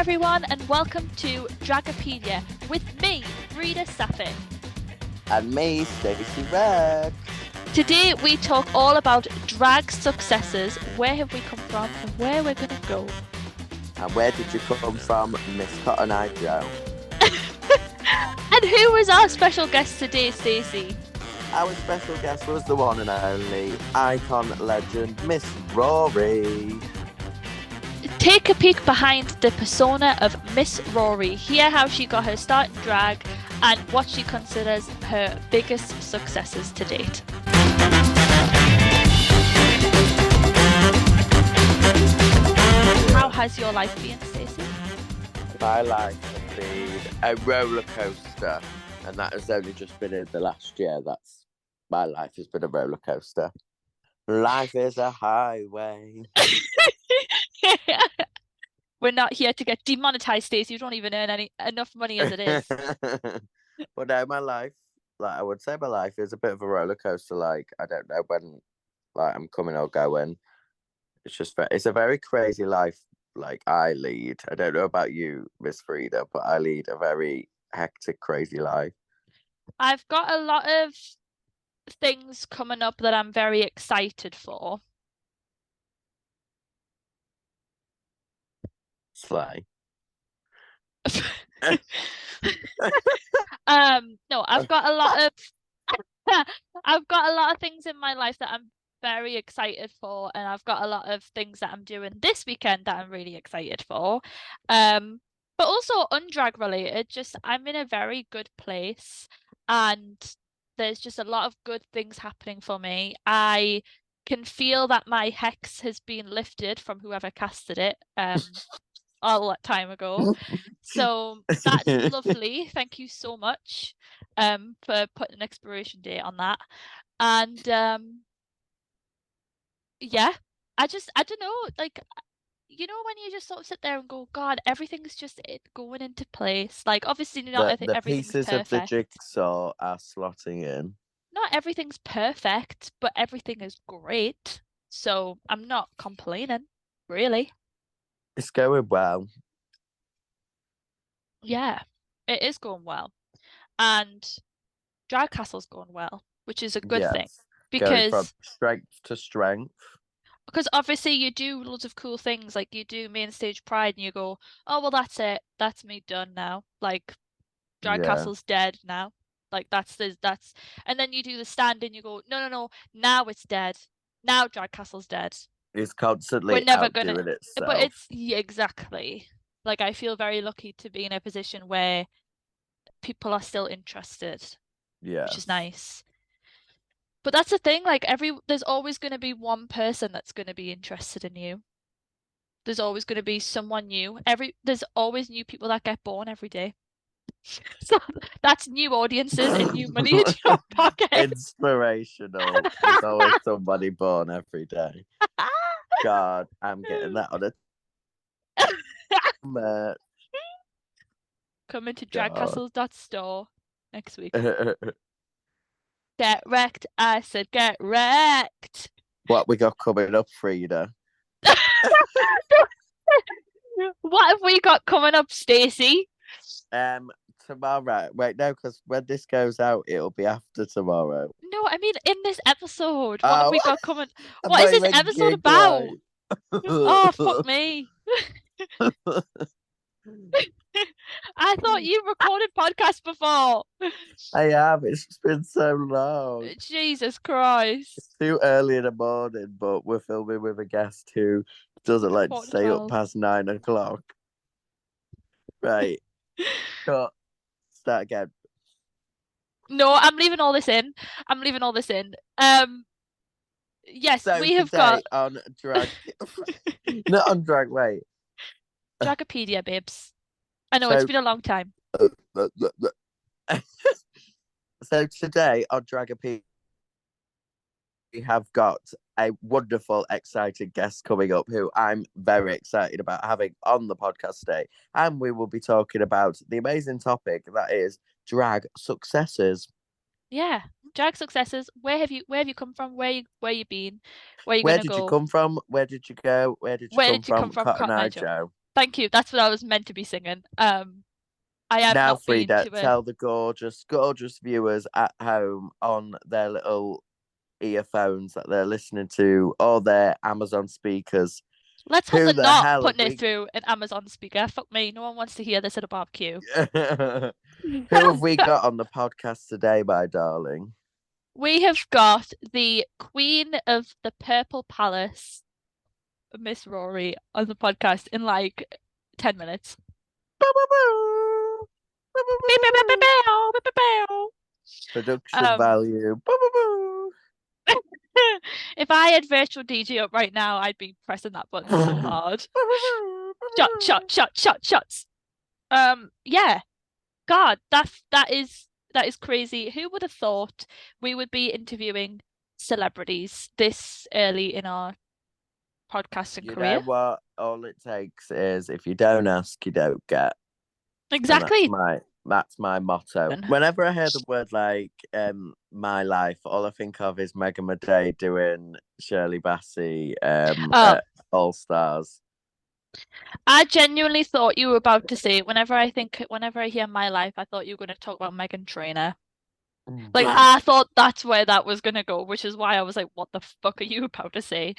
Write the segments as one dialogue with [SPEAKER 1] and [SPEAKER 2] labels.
[SPEAKER 1] everyone, and welcome to Dragopedia with me, Frida and Stacey.
[SPEAKER 2] And me, Stacey Rhect.
[SPEAKER 1] Today we talk all about drag successes, where have we come from and where we're going to go.
[SPEAKER 2] And where did you come from, Miss Cotton Eye Joe?
[SPEAKER 1] And who was our special guest today, Stacey?
[SPEAKER 2] Our special guest was the one and only icon legend, Miss Rory.
[SPEAKER 1] Take a peek behind the persona of Miss Rory. Hear how she got her start in drag and what she considers her biggest successes to date. How has your life been, Stacey?
[SPEAKER 2] My life has been a roller coaster, and that has only just been in the last year. My life has been a roller coaster. Life is a highway.
[SPEAKER 1] We're not here to get demonetized, Stacey. You don't even earn enough money as it is.
[SPEAKER 2] But no, my life, I would say my life is a bit of a roller coaster. I don't know when, I'm coming or going. It's a very crazy life. I lead. I don't know about you, Miss Frida, but I lead a very hectic, crazy life.
[SPEAKER 1] I've got a lot of things coming up that I'm very excited for.
[SPEAKER 2] Slay.
[SPEAKER 1] No, I've got a lot of things in my life that I'm very excited for, and I've got a lot of things that I'm doing this weekend that I'm really excited for. But also undrag related, just I'm in a very good place and there's just a lot of good things happening for me. I can feel that my hex has been lifted from whoever casted it all that time ago. So that's lovely. Thank you so much for putting an expiration date on that. And yeah, I don't know, when you just sort of sit there and go, God, everything's just going into place. Obviously not
[SPEAKER 2] the
[SPEAKER 1] everything's
[SPEAKER 2] pieces
[SPEAKER 1] perfect.
[SPEAKER 2] of the jigsaw are slotting in.
[SPEAKER 1] Not everything's perfect, but everything is great. So I'm not complaining, really.
[SPEAKER 2] It's going well.
[SPEAKER 1] Yeah, it is going well. And Drag Castle's going well, which is a good thing.
[SPEAKER 2] Going from strength to strength.
[SPEAKER 1] Because obviously you do loads of cool things, like you do main stage pride and you go, oh well, that's it, that's me done now, Drag Castle's dead now, and then you do the stand and you go, no, now it's dead, now Drag Castle's dead.
[SPEAKER 2] It's constantly
[SPEAKER 1] we're never
[SPEAKER 2] outdoing
[SPEAKER 1] gonna
[SPEAKER 2] itself.
[SPEAKER 1] But exactly, I feel very lucky to be in a position where people are still interested, which is nice. But that's the thing, there's always going to be one person that's going to be interested in you. There's always going to be someone new. There's always new people that get born every day. So that's new audiences and new money in your pocket.
[SPEAKER 2] Inspirational. There's always somebody born every day. God, I'm getting that on a merch.
[SPEAKER 1] Coming to dragcastles.store next week. Get wrecked. I said get wrecked.
[SPEAKER 2] What we got coming up, Frida?
[SPEAKER 1] What have we got coming up, Stacey?
[SPEAKER 2] Tomorrow. Wait, no, because when this goes out, it'll be after tomorrow.
[SPEAKER 1] No, I mean in this episode. What have we got coming? What is this episode
[SPEAKER 2] gig
[SPEAKER 1] about?
[SPEAKER 2] light.
[SPEAKER 1] Oh, fuck me. I thought you recorded podcasts before.
[SPEAKER 2] I have. It's just been so long.
[SPEAKER 1] Jesus Christ.
[SPEAKER 2] It's too early in the morning, but we're filming with a guest who doesn't like to stay up past 9 o'clock. Right. Cut. Start again.
[SPEAKER 1] No, I'm leaving all this in. Yes,
[SPEAKER 2] so
[SPEAKER 1] we have got
[SPEAKER 2] on drag. Not on drag. Wait.
[SPEAKER 1] Dragopedia, babes. I know it's been a long time.
[SPEAKER 2] So today on Dragopedia, we have got a wonderful, exciting guest coming up who I'm very excited about having on the podcast today. And we will be talking about the amazing topic that is drag successes.
[SPEAKER 1] Yeah, drag successes. Where have you come from? Where you been? Where you
[SPEAKER 2] Where
[SPEAKER 1] gonna
[SPEAKER 2] did
[SPEAKER 1] go?
[SPEAKER 2] you come from? Where did you go? Where did you come from? Cotton Eye Joe.
[SPEAKER 1] Thank you. That's what I was meant to be singing. I am
[SPEAKER 2] Now,
[SPEAKER 1] not being
[SPEAKER 2] Frida,
[SPEAKER 1] to a.
[SPEAKER 2] tell the gorgeous, gorgeous viewers at home on their little earphones that they're listening to or their Amazon speakers.
[SPEAKER 1] Let's hope
[SPEAKER 2] Who
[SPEAKER 1] they're
[SPEAKER 2] the
[SPEAKER 1] not
[SPEAKER 2] hell have
[SPEAKER 1] putting it
[SPEAKER 2] we?
[SPEAKER 1] through an Amazon speaker. Fuck me. No one wants to hear this at a barbecue.
[SPEAKER 2] Who have we got on the podcast today, my darling?
[SPEAKER 1] We have got the Queen of the Purple Palace, Miss Rory, on the podcast in like 10 minutes.
[SPEAKER 2] Production
[SPEAKER 1] Um,
[SPEAKER 2] value.
[SPEAKER 1] if I had virtual DJ up right now, I'd be pressing that button so hard. Shots. Yeah. God, that is crazy. Who would have thought we would be interviewing celebrities this early in our podcasting
[SPEAKER 2] You
[SPEAKER 1] career?
[SPEAKER 2] know what? All it takes is if you don't ask, you don't get. And
[SPEAKER 1] Exactly.
[SPEAKER 2] that's my motto. Whenever I hear the word like my life, all I think of is Megan Madey doing Shirley Bassey
[SPEAKER 1] Oh,
[SPEAKER 2] All Stars.
[SPEAKER 1] I genuinely thought you were about to say, whenever I hear my life, I thought you were going to talk about Megan Trainor. Like, I thought that's where that was going to go, which is why I was like, what the fuck are you about to say?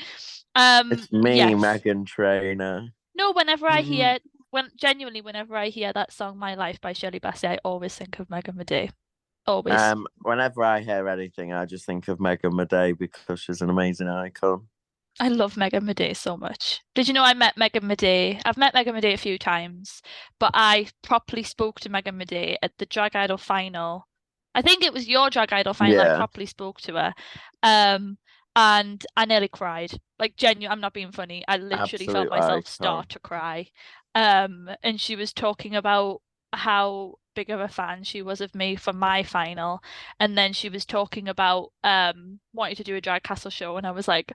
[SPEAKER 2] It's me,
[SPEAKER 1] Yes.
[SPEAKER 2] Megan Trainor.
[SPEAKER 1] No, whenever I hear, whenever I hear that song, My Life by Shirley Bassey, I always think of Megan Madey. Always.
[SPEAKER 2] Whenever I hear anything, I just think of Megan Madey because she's an amazing icon.
[SPEAKER 1] I love Megan Madey so much. Did you know I met Megan Madey? I've met Megan Madey a few times, but I properly spoke to Megan Madey at the Drag Idol final. I think it was your Drag Idol final. I
[SPEAKER 2] Yeah,
[SPEAKER 1] properly spoke to her. And I nearly cried. Like genuine, I'm not being funny. I literally felt
[SPEAKER 2] absolute
[SPEAKER 1] myself
[SPEAKER 2] icon.
[SPEAKER 1] start to cry. And she was talking about how big of a fan she was of me for my final. And then she was talking about wanting to do a drag castle show, and I was like,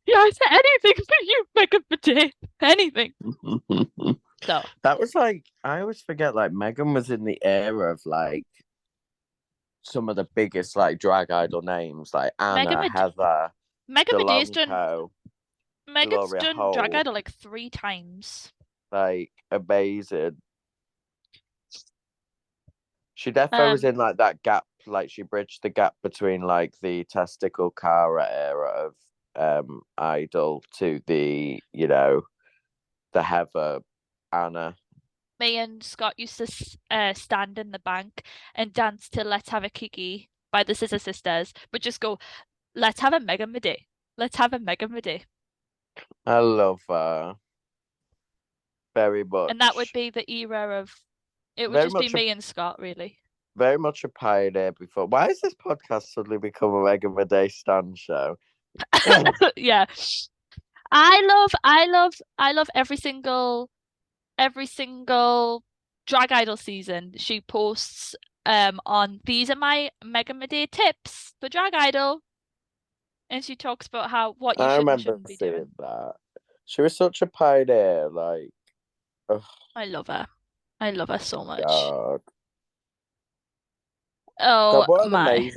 [SPEAKER 1] yes, anything for you, Megan Madey. Anything. So
[SPEAKER 2] That was like I always forget like Megan was in the era of like some of the biggest like drag idol names like
[SPEAKER 1] Megan
[SPEAKER 2] Anna,
[SPEAKER 1] Madey,
[SPEAKER 2] Heather,
[SPEAKER 1] Megan Madey's done
[SPEAKER 2] Delonco,
[SPEAKER 1] Megan's
[SPEAKER 2] Gloria
[SPEAKER 1] done drag
[SPEAKER 2] Holt,
[SPEAKER 1] idol like 3 times.
[SPEAKER 2] like amazing. She definitely was
[SPEAKER 1] Um,
[SPEAKER 2] in like that gap, like she bridged the gap between like the testicle Cara era of Idol to the, the Heather Anna.
[SPEAKER 1] Me and Scott used to stand in the bank and dance to "Let's Have a Kiki" by the Scissor Sisters, but just go, "Let's have a Megan Madey. Let's have a Megan Madey."
[SPEAKER 2] I love her very
[SPEAKER 1] And that would
[SPEAKER 2] much.
[SPEAKER 1] be the era of. It would
[SPEAKER 2] Very
[SPEAKER 1] just be
[SPEAKER 2] much a
[SPEAKER 1] me and Scott, really.
[SPEAKER 2] very much a pioneer before. Why has this podcast suddenly become a Megan Day stand show?
[SPEAKER 1] Yeah. I love every single drag idol season. She posts on these are my Megan Madey tips for drag idol, and she talks about how what you
[SPEAKER 2] I
[SPEAKER 1] should and
[SPEAKER 2] remember
[SPEAKER 1] shouldn't be
[SPEAKER 2] seeing
[SPEAKER 1] doing.
[SPEAKER 2] that. She was such a pioneer, like, oh
[SPEAKER 1] I love her. I love her so much.
[SPEAKER 2] God.
[SPEAKER 1] Oh
[SPEAKER 2] God, what
[SPEAKER 1] my.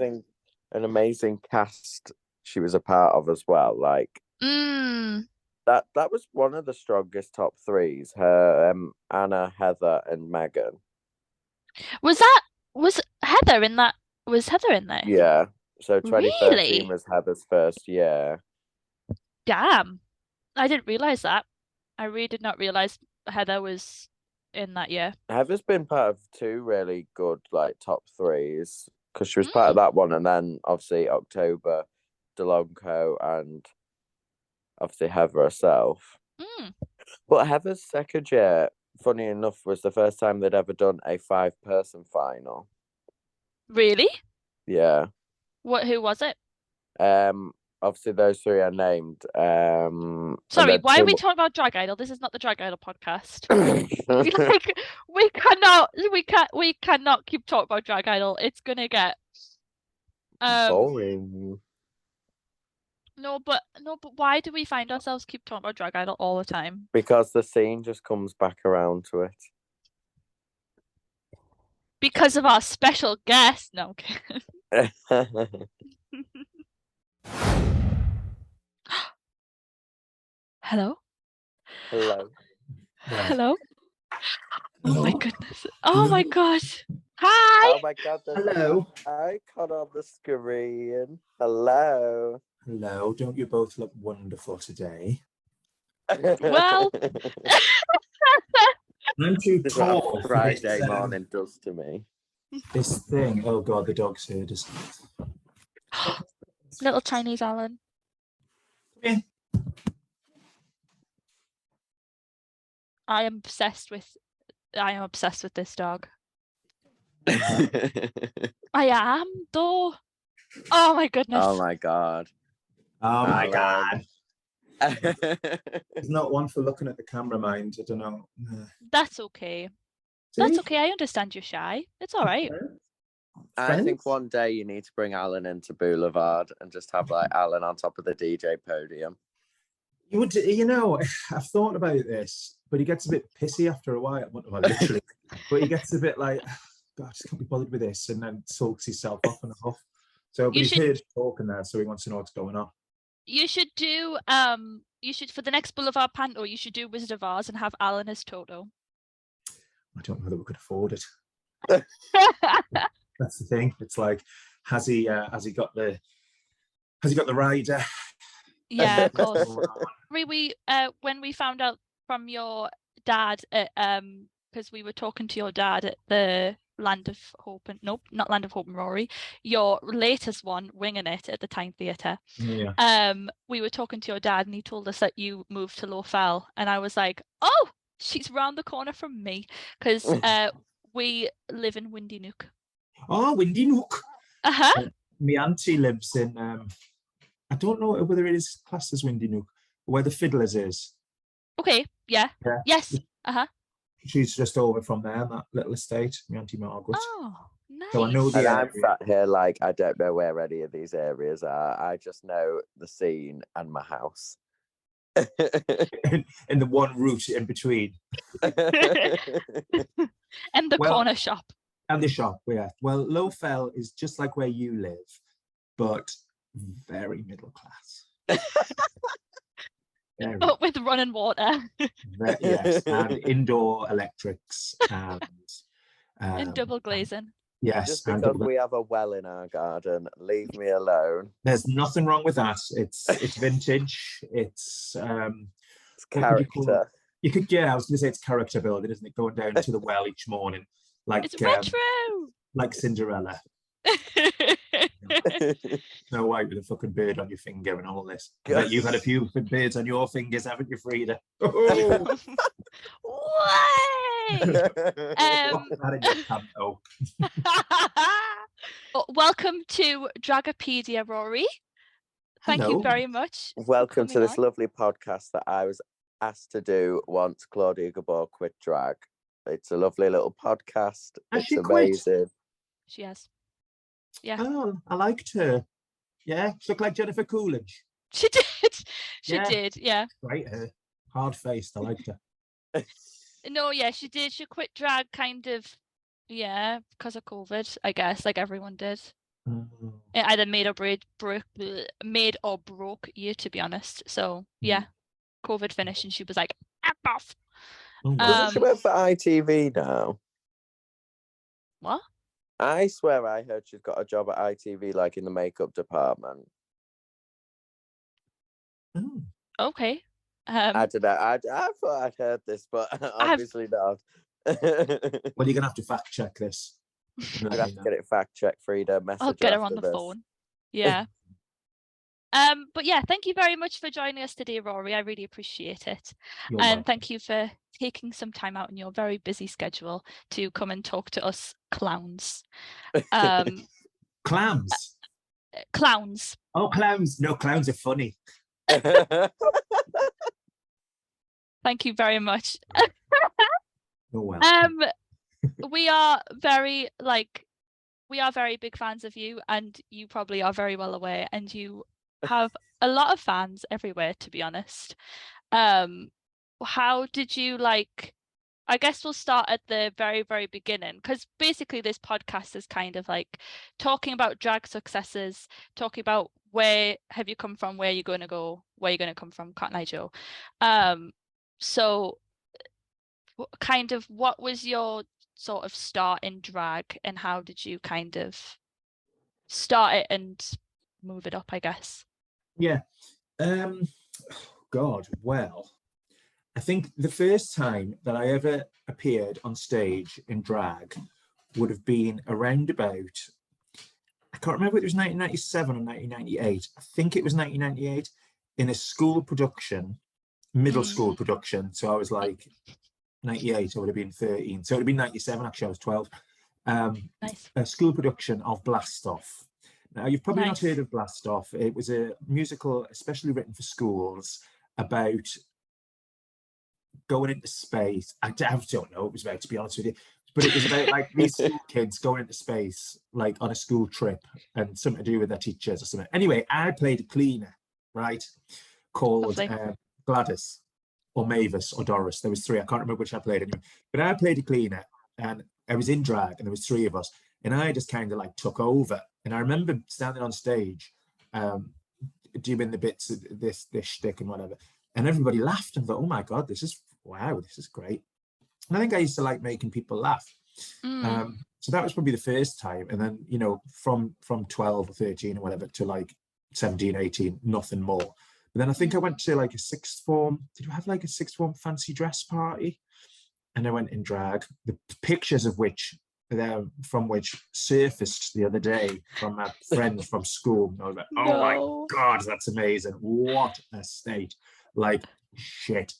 [SPEAKER 2] an amazing cast she was a part of as well. Like
[SPEAKER 1] Mm.
[SPEAKER 2] that was one of the strongest top threes. Her Anna, Heather, and Megan.
[SPEAKER 1] Was that was Heather in that? Was Heather in there?
[SPEAKER 2] Yeah. So 2013
[SPEAKER 1] Really?
[SPEAKER 2] was Heather's first year.
[SPEAKER 1] Damn. I didn't realize that. I really did not realize Heather was in that year.
[SPEAKER 2] Heather's been part of two really good like top threes because she was part of
[SPEAKER 1] Mm.
[SPEAKER 2] that one, and then obviously October, Delonco, and obviously Heather herself.
[SPEAKER 1] Mm.
[SPEAKER 2] But Heather's second year, funny enough, was the first time they'd ever done a 5-person final.
[SPEAKER 1] Really?
[SPEAKER 2] Yeah.
[SPEAKER 1] Who was it?
[SPEAKER 2] Obviously those three are named. And
[SPEAKER 1] Sorry,
[SPEAKER 2] then
[SPEAKER 1] why are
[SPEAKER 2] two.
[SPEAKER 1] we talking about Drag Idol? This is not the Drag Idol podcast. Like we cannot keep talking about Drag Idol. It's gonna get
[SPEAKER 2] Boring.
[SPEAKER 1] no, but why do we find ourselves keep talking about Drag Idol all the time?
[SPEAKER 2] Because the scene just comes back around to it.
[SPEAKER 1] Because of our special guest. No, okay. Hello?
[SPEAKER 2] Hello.
[SPEAKER 3] Right.
[SPEAKER 1] Hello. Oh my
[SPEAKER 3] Hello?
[SPEAKER 1] goodness. Oh my gosh. Hi.
[SPEAKER 2] Oh my God, there's
[SPEAKER 3] Hello.
[SPEAKER 2] an icon on the screen. Hello.
[SPEAKER 3] Hello. Don't you both look wonderful today?
[SPEAKER 1] Well,
[SPEAKER 3] I'm too
[SPEAKER 2] This is what
[SPEAKER 3] tall
[SPEAKER 2] a
[SPEAKER 3] for
[SPEAKER 2] Friday morning does to me.
[SPEAKER 3] this thing. Oh God, the dog's heard us.
[SPEAKER 1] little Chinese Alan.
[SPEAKER 3] Come
[SPEAKER 1] I am obsessed with this dog. I am though. Oh my goodness.
[SPEAKER 2] Oh my God.
[SPEAKER 3] Oh my
[SPEAKER 2] Alan.
[SPEAKER 3] God. He's not one for looking at the camera, mind. I don't know.
[SPEAKER 1] That's okay. That's okay. I understand you're shy. It's all right.
[SPEAKER 2] I think one day you need to bring Alan into Boulevard and just have like Alan on top of the DJ podium.
[SPEAKER 3] You would, you know, I've thought about this, but he gets a bit pissy after a while. Well, literally, but he gets a bit like, God, I just can't be bothered with this, and then sulks himself off and off. So, but he's heard talking there, so he wants to know what's going on.
[SPEAKER 1] You should do for the next Boulevard Panto, you should do Wizard of Oz and have Alan as Toto.
[SPEAKER 3] I don't know that we could afford it. That's the thing. It's like, has he got the rider?
[SPEAKER 1] Yeah, of course. We when we found out from your dad because we were talking to your dad at the Land of Hope and not Land of Hope and Rory, your latest one, Winging It at the Time Theatre.
[SPEAKER 3] Yeah.
[SPEAKER 1] We were talking to your dad and he told us that you moved to Lowfell, and I was like, oh, she's round the corner from me, because we live in Windy Nook.
[SPEAKER 3] Oh, Windy Nook.
[SPEAKER 1] Uh-huh.
[SPEAKER 3] My auntie lives in I don't know whether it is classed as Windy Nook, where the Fiddlers is.
[SPEAKER 1] Okay, yeah. Yes. Uh-huh.
[SPEAKER 3] She's just over from there, that little estate, my Auntie Margaret.
[SPEAKER 1] Oh, nice.
[SPEAKER 3] So I know the
[SPEAKER 2] and
[SPEAKER 3] area.
[SPEAKER 2] I'm sat here like I don't know where any of these areas are. I just know the scene and my house.
[SPEAKER 3] in the one route in between.
[SPEAKER 1] And the corner shop.
[SPEAKER 3] And the shop, yeah. Well, Lowfell is just like where you live, but very middle class.
[SPEAKER 1] But with running water.
[SPEAKER 3] Yes, and indoor electrics
[SPEAKER 1] and double glazing.
[SPEAKER 3] Yes.
[SPEAKER 2] Just because we have a well in our garden, leave me alone.
[SPEAKER 3] There's nothing wrong with that. It's vintage. It's
[SPEAKER 2] character.
[SPEAKER 3] You could, yeah, I was going to say it's character building, isn't it? Going down to the well each morning, like
[SPEAKER 1] it's retro,
[SPEAKER 3] like Cinderella. No white with a fucking bird on your finger and all this. I bet you've had a few birds on your fingers, haven't you, Frida?
[SPEAKER 1] Way! Welcome to Dragopedia, Rory. Thank you very much.
[SPEAKER 2] Welcome to this lovely podcast that I was asked to do once Claudia Gabor quit drag. It's a lovely little podcast. It's amazing.
[SPEAKER 1] She has. Yeah.
[SPEAKER 3] Oh, I liked her. Yeah, she looked like Jennifer Coolidge.
[SPEAKER 1] She did. She did. Yeah.
[SPEAKER 3] Right, her hard faced. I liked her.
[SPEAKER 1] No, yeah, she did. She quit drag kind of, yeah, because of COVID, I guess, like everyone did. It either made or broke you, to be honest. So yeah, COVID finished and she was like, "F off."
[SPEAKER 2] Doesn't she work for ITV now?
[SPEAKER 1] What?
[SPEAKER 2] I swear I heard she's got a job at ITV, like in the makeup department.
[SPEAKER 1] Okay.
[SPEAKER 2] I don't know. I thought I'd heard this, but obviously not.
[SPEAKER 3] Well, you're gonna have to fact check this.
[SPEAKER 2] You're gonna have to get it fact checked, Frida.
[SPEAKER 1] I'll get her on the phone. Yeah. But yeah, thank you very much for joining us today, Rory. I really appreciate it. And thank you for taking some time out in your very busy schedule to come and talk to us clowns.
[SPEAKER 3] Clams?
[SPEAKER 1] Clowns.
[SPEAKER 3] Oh, clowns. No, clowns are funny.
[SPEAKER 1] Thank you very much.
[SPEAKER 3] Oh, well.
[SPEAKER 1] We are very big fans of you, and you probably are very well aware, and you have a lot of fans everywhere, to be honest. How did you I guess we'll start at the very, very beginning, because basically this podcast is kind of like talking about drag successes, talking about where have you come from, where you're going to go, where you're going to come from, Cotton Eye Joe. So kind of what was your sort of start in drag, and how did you kind of start it and move it up, I guess?
[SPEAKER 3] Yeah. God, well, I think the first time that I ever appeared on stage in drag would have been around about, I can't remember if it was 1997 or 1998. I think it was 1998, in a school production, middle school production. So I was like 98, I would have been 13. So it would have been 97, actually, I was 12.
[SPEAKER 1] Nice.
[SPEAKER 3] A school production of Blast Off. Now, you've probably not
[SPEAKER 1] Nice.
[SPEAKER 3] heard of Blast Off. It was a musical especially written for schools about going into space. I don't know what it was about, to be honest with you. But it was about like these school kids going into space, like on a school trip, and something to do with their teachers or something. Anyway, I played a cleaner, right, called Gladys or Mavis or Doris. There was three. I can't remember which I played anyway. But I played a cleaner, and I was in drag, and there was three of us, and I just kind of like took over. And I remember standing on stage, doing the bits of this shtick and whatever, and everybody laughed and thought, "Oh my god, this is great." And I think I used to like making people laugh. So that was probably the first time. And then, you know, from 12 or 13 or whatever to like 17, 18, nothing more. But then I think I went to like a sixth form. Did you have like a sixth form fancy dress party? And I went in drag. The pictures of which surfaced the other day from my friends from school. And I was like, oh my God, that's amazing. What a state. Like, shit.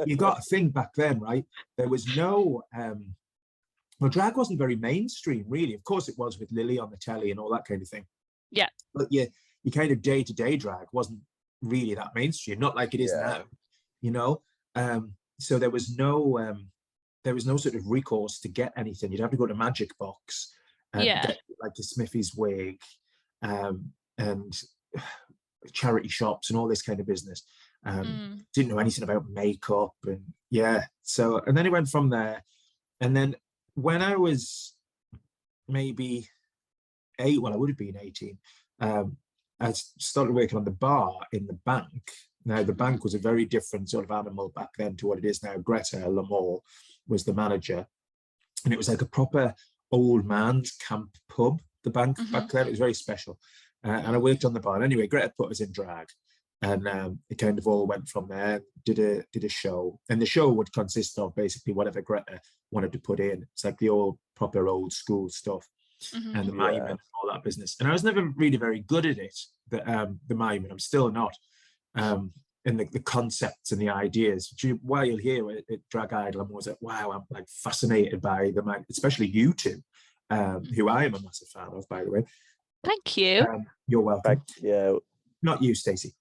[SPEAKER 3] You got to think back then, right? There was no, well, drag wasn't very mainstream, really. Of course, it was with Lily on the telly and all that kind of thing.
[SPEAKER 1] Yeah.
[SPEAKER 3] But your kind of day-to-day drag wasn't really that mainstream, not like it is now, you know? So there was no sort of recourse to get anything. You'd have to go to Magic Box and get like a Smithy's wig and charity shops and all this kind of business. Didn't know anything about makeup, and so, and then it went from there. And then when I was maybe I would have been 18, I started working on the bar in the bank. Now, the bank was a very different sort of animal back then to what it is now. Greta Lamore was the manager, and it was like a proper old man's camp pub, the bank back then. It was very special. And I worked on the bar. Anyway, Greta put us in drag, and it kind of all went from there. Did a show, and the show would consist of basically whatever Greta wanted to put in. It's like the old proper old school stuff, and the miming and all that business. And I was never really very good at it. The miming, I'm still not. And the concepts and the ideas. While you'll hear at Drag Idol, I'm always like, wow, I'm like fascinated by the mime, especially you two, who I am a massive fan of, by the way.
[SPEAKER 1] Thank you.
[SPEAKER 3] You're welcome.
[SPEAKER 2] Thank you.
[SPEAKER 3] Not you, Stacey.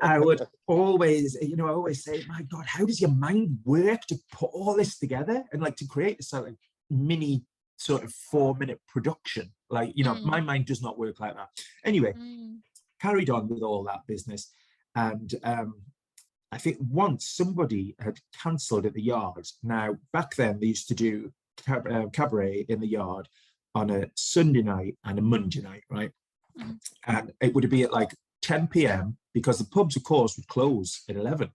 [SPEAKER 3] I would always, I always say, my God, how does your mind work to put all this together and like to create this sort of mini sort of 4-minute production? Like, my mind does not work like that. Anyway, carried on with all that business. And I think once somebody had cancelled at the Yard. Now, back then they used to do cabaret in the Yard on a Sunday night and a Monday night, right? And it would be at like 10 p.m. because the pubs, of course, would close at 11.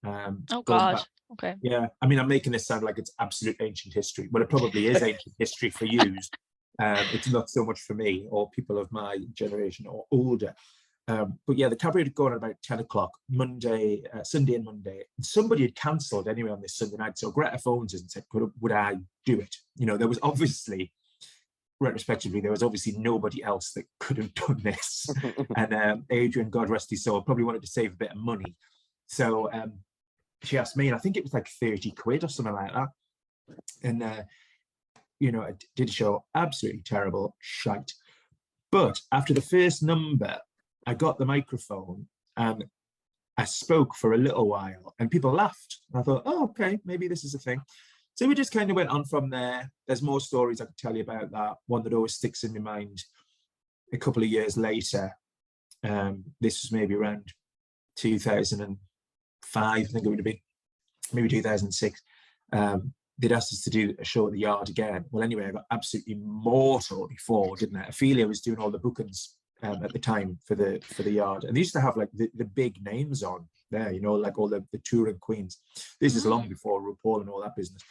[SPEAKER 1] Oh, God. Okay.
[SPEAKER 3] Yeah. I mean, I'm making this sound like it's absolute ancient history, but it probably is ancient history for you. It's not so much for me or people of my generation or older. But yeah, the cabaret had gone at about 10 o'clock, Sunday and Monday. And somebody had cancelled anyway on this Sunday night. So Greta phones us and said, would I do it? There was obviously, retrospectively, there was obviously nobody else that could have done this. And Adrian, God rest his soul, probably wanted to save a bit of money. So she asked me, and I think it was like 30 quid or something like that. And, I did a show, absolutely terrible, shite. But after the first number, I got the microphone and I spoke for a little while and people laughed. And I thought, oh, okay, maybe this is a thing. So we just kind of went on from there. There's more stories I could tell you about that. One that always sticks in my mind a couple of years later. This was maybe around 2005, I think it would have been, maybe 2006. They'd asked us to do a show at the Yard again. Well, anyway, I got absolutely mortal before, didn't I? Ophelia was doing all the bookings at the time for the yard, and they used to have like the big names on there, you know, like all the touring queens. This is long before RuPaul and all that business.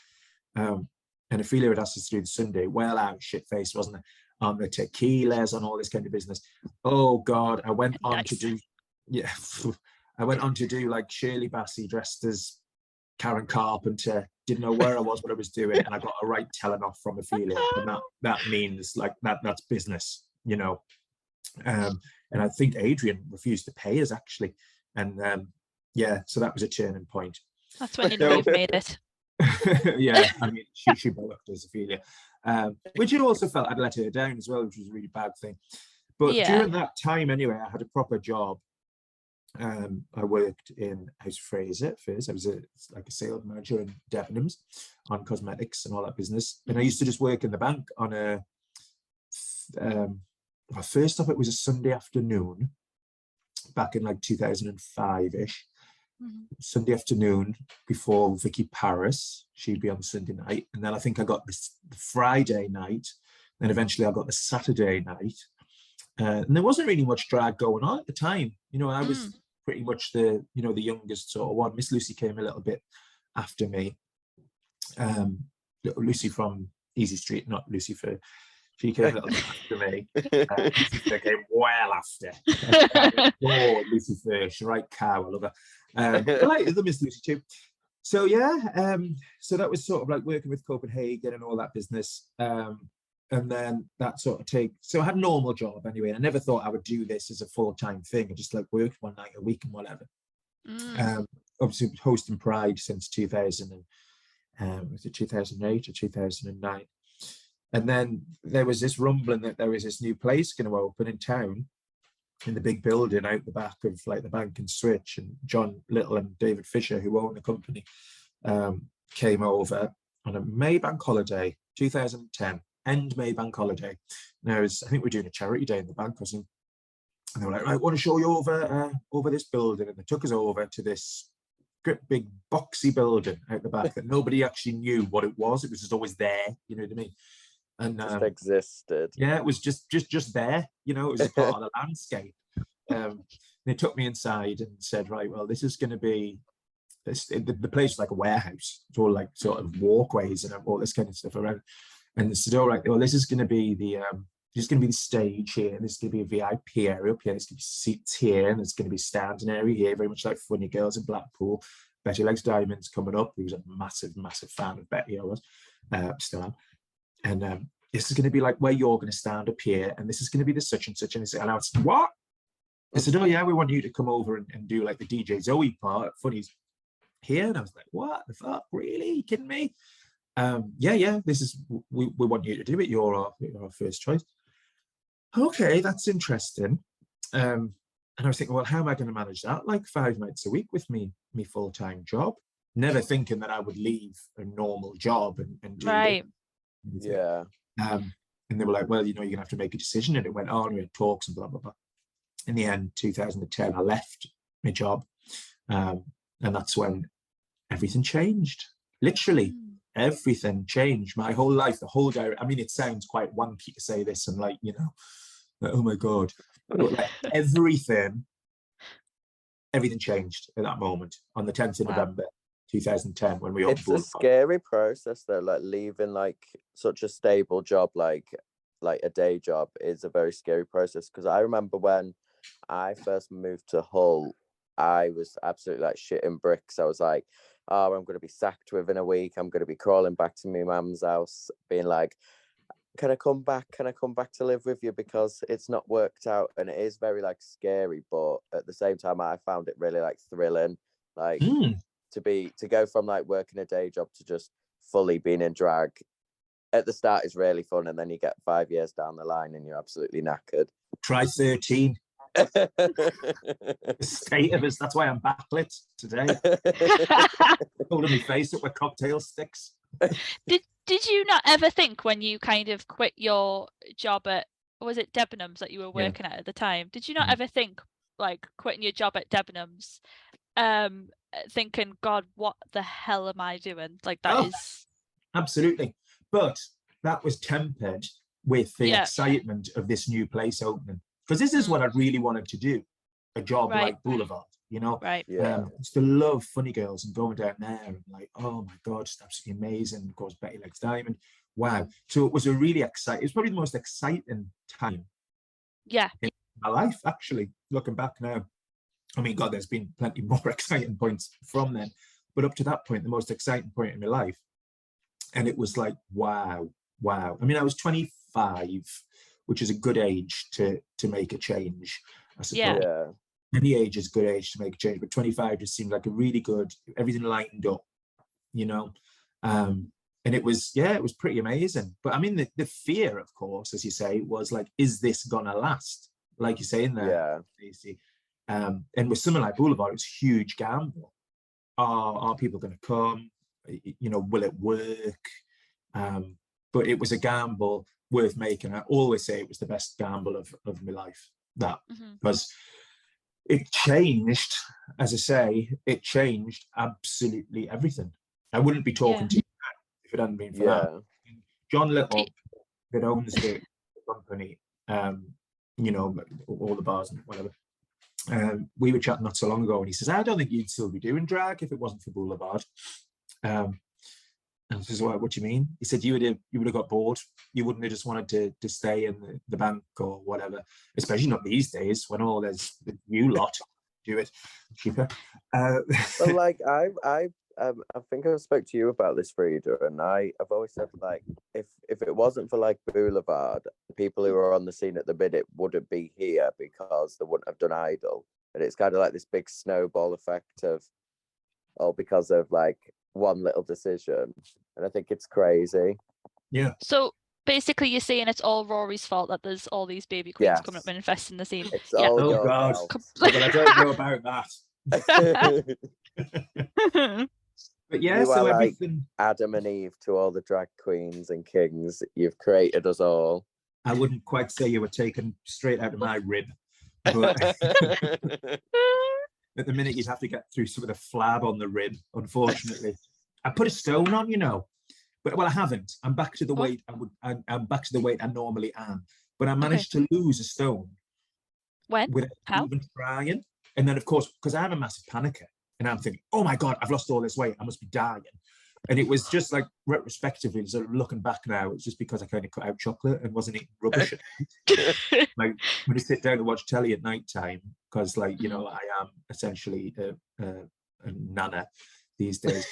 [SPEAKER 3] And Ophelia had asked us to do the Sunday, well out shit face, wasn't it? On the tequilas, on all this kind of business. Oh God, I went on to do, I went on to do like Shirley Bassey dressed as Karen Carpenter. Didn't know where I was, what I was doing, and I got a right telling off from Ophelia, and that means like that's business, you know. And I think Adrian refused to pay us actually, and so that was a turning point.
[SPEAKER 1] That's when you know you've made it.
[SPEAKER 3] Yeah, I mean, she bollocked us, Ophelia, which you also felt I'd let her down as well, which was a really bad thing. But during that time, anyway, I had a proper job. I worked in House Fraser at first. I was like a sales manager in Debenhams on cosmetics and all that business. And I used to just work in the bank on a. First off, it was a Sunday afternoon, back in like 2005-ish. Sunday afternoon before Vicky Paris, she'd be on Sunday night, and then I think I got the Friday night, then eventually I got the Saturday night, and there wasn't really much drag going on at the time, you know. I was pretty much the youngest sort of one. Miss Lucy came a little bit after me, Lucy from Easy Street, not Lucifer. She came a little bit after me. Lucifer came well after. Oh, Lucifer, she's right cow, I love her. I like the Miss Lucy too. So so that was sort of like working with Copenhagen and all that business. And then that sort of so I had a normal job anyway. I never thought I would do this as a full-time thing. I just like worked one night a week and whatever. Obviously hosting Pride since 2000 and was it 2008 or 2009? And then there was this rumbling that there was this new place going to open in town, in the big building out the back of like the Bank and Switch. And John Little and David Fisher, who own the company, came over on a May bank holiday, 2010, end May bank holiday. Now, I think we're doing a charity day in the bank or something. And they were like, right, I want to show you over this building. And they took us over to this great big boxy building out the back that nobody actually knew what it was. It was just always there, you know what I mean? And
[SPEAKER 2] just existed.
[SPEAKER 3] Yeah, it was just there, you know. It was a part of the landscape. They took me inside and said, right, well, this is going to be the place was like a warehouse. It's all like sort of walkways and all this kind of stuff around. And they said, all right, well, this is going to be the stage here. This is going to be a VIP area up here. There's going to be seats here, and there's going to be standing area here, very much like Funny Girls in Blackpool. Betty Likes Diamonds coming up. He was a massive, massive fan of Betty. I was still am. And this is going to be like where you're going to stand up here, and this is going to be the such and such. And I said, what? I said, oh yeah, we want you to come over and do like the DJ Zoe part. Funny's here, and I was like, what the fuck? Really? Are you kidding me? Yeah. This is we want you to do it. You're our first choice. Okay, that's interesting. And I was thinking, well, how am I going to manage that? Like 5 nights a week with me full-time job. Never thinking that I would leave a normal job and do
[SPEAKER 1] right.
[SPEAKER 2] Yeah.
[SPEAKER 3] And they were like, well, you know, you're gonna have to make a decision. And it went on, we had talks and blah blah blah. In the end, 2010, I left my job, and that's when everything changed. Literally, everything changed. My whole life, the whole I mean, it sounds quite wonky to say this, and like, you know, like, oh my god, but like everything changed at that moment on the 10th of November. 2010 when we
[SPEAKER 2] it's a scary process though, like leaving like such a stable job like a day job is a very scary process, because I remember when I first moved to Hull, I was absolutely like shitting bricks. I was like, oh, I'm going to be sacked within a week, I'm going to be crawling back to my mum's house being like, can I come back to live with you, because it's not worked out. And it is very like scary, but at the same time I found it really like thrilling, like to go from like working a day job to just fully being in drag. At the start is really fun, and then you get 5 years down the line and you're absolutely knackered.
[SPEAKER 3] Try 13. The state of us, that's why I'm backlit today. Holding my face up with cocktail sticks.
[SPEAKER 1] Did you not ever think when you kind of quit your job at, was it Debenhams that you were working at the time? Did you not ever think like quitting your job at Debenhams, thinking, God, what the hell am I doing? Like that is
[SPEAKER 3] absolutely. But that was tempered with the excitement of this new place opening. because this is what I really wanted to do, a job
[SPEAKER 1] Right.
[SPEAKER 3] like Boulevard, you know.
[SPEAKER 1] Right.
[SPEAKER 2] Yeah.
[SPEAKER 3] Used to love Funny Girls and going down there and like, oh my god, just absolutely amazing. Of course, Betty Legs Diamond. Wow. So it was a really exciting. It was probably the most exciting time
[SPEAKER 1] Yeah.
[SPEAKER 3] in my life, actually. Looking back now, I mean, God, there's been plenty more exciting points from then, but up to that point, the most exciting point in my life, and it was like, wow. I mean, I was 25, which is a good age to make a change, I suppose.
[SPEAKER 2] Yeah.
[SPEAKER 3] Any age is a good age to make a change, but 25 just seemed like a really good, everything lined up, you know. And it was pretty amazing. But I mean, the fear, of course, as you say, was like, is this gonna last? Like you say in there, Stacey. And with something like Boulevard, it's a huge gamble. Are people going to come? You know, will it work? But it was a gamble worth making. I always say it was the best gamble of my life. That because it changed, as I say, it changed absolutely everything. I wouldn't be talking to you if it hadn't been for that. John Little, that owns the company, you know, all the bars and whatever. We were chatting not so long ago, and he says, "I don't think you'd still be doing drag if it wasn't for Boulevard." And I says, "What do you mean?" He said, "You would have got bored. You wouldn't have just wanted to stay in the bank or whatever, especially not these days when all there's you lot do it cheaper."
[SPEAKER 2] But like I think I spoke to you about this, Frida, and I've always said like if it wasn't for like Boulevard, the people who are on the scene at the minute wouldn't be here because they wouldn't have done Idol, and it's kind of like this big snowball effect of all because of like one little decision, and I think it's crazy.
[SPEAKER 3] Yeah.
[SPEAKER 1] So basically, you're saying it's all Rory's fault that there's all these baby queens coming up and investing in the scene.
[SPEAKER 2] It's all
[SPEAKER 3] oh
[SPEAKER 2] your
[SPEAKER 3] God,
[SPEAKER 2] fault.
[SPEAKER 3] but I don't know about that. But yeah,
[SPEAKER 2] you
[SPEAKER 3] so
[SPEAKER 2] are
[SPEAKER 3] everything.
[SPEAKER 2] Like Adam and Eve to all the drag queens and kings. You've created us all.
[SPEAKER 3] I wouldn't quite say you were taken straight out of my rib, but at the minute you'd have to get through some of the flab on the rib. Unfortunately, I put a stone on, you know, but well, I haven't. I'm back to the weight I'm back to the weight I normally am, but I managed to lose a stone.
[SPEAKER 1] When?
[SPEAKER 3] Without even trying, and then of course because I have a massive panicker. And I'm thinking, oh my God, I've lost all this weight. I must be dying. And it was just like retrospectively, sort of looking back now, it's just because I kind of cut out chocolate and wasn't eating rubbish. Like when you sit down and watch telly at night time, because like, you know, I am essentially a nana these days.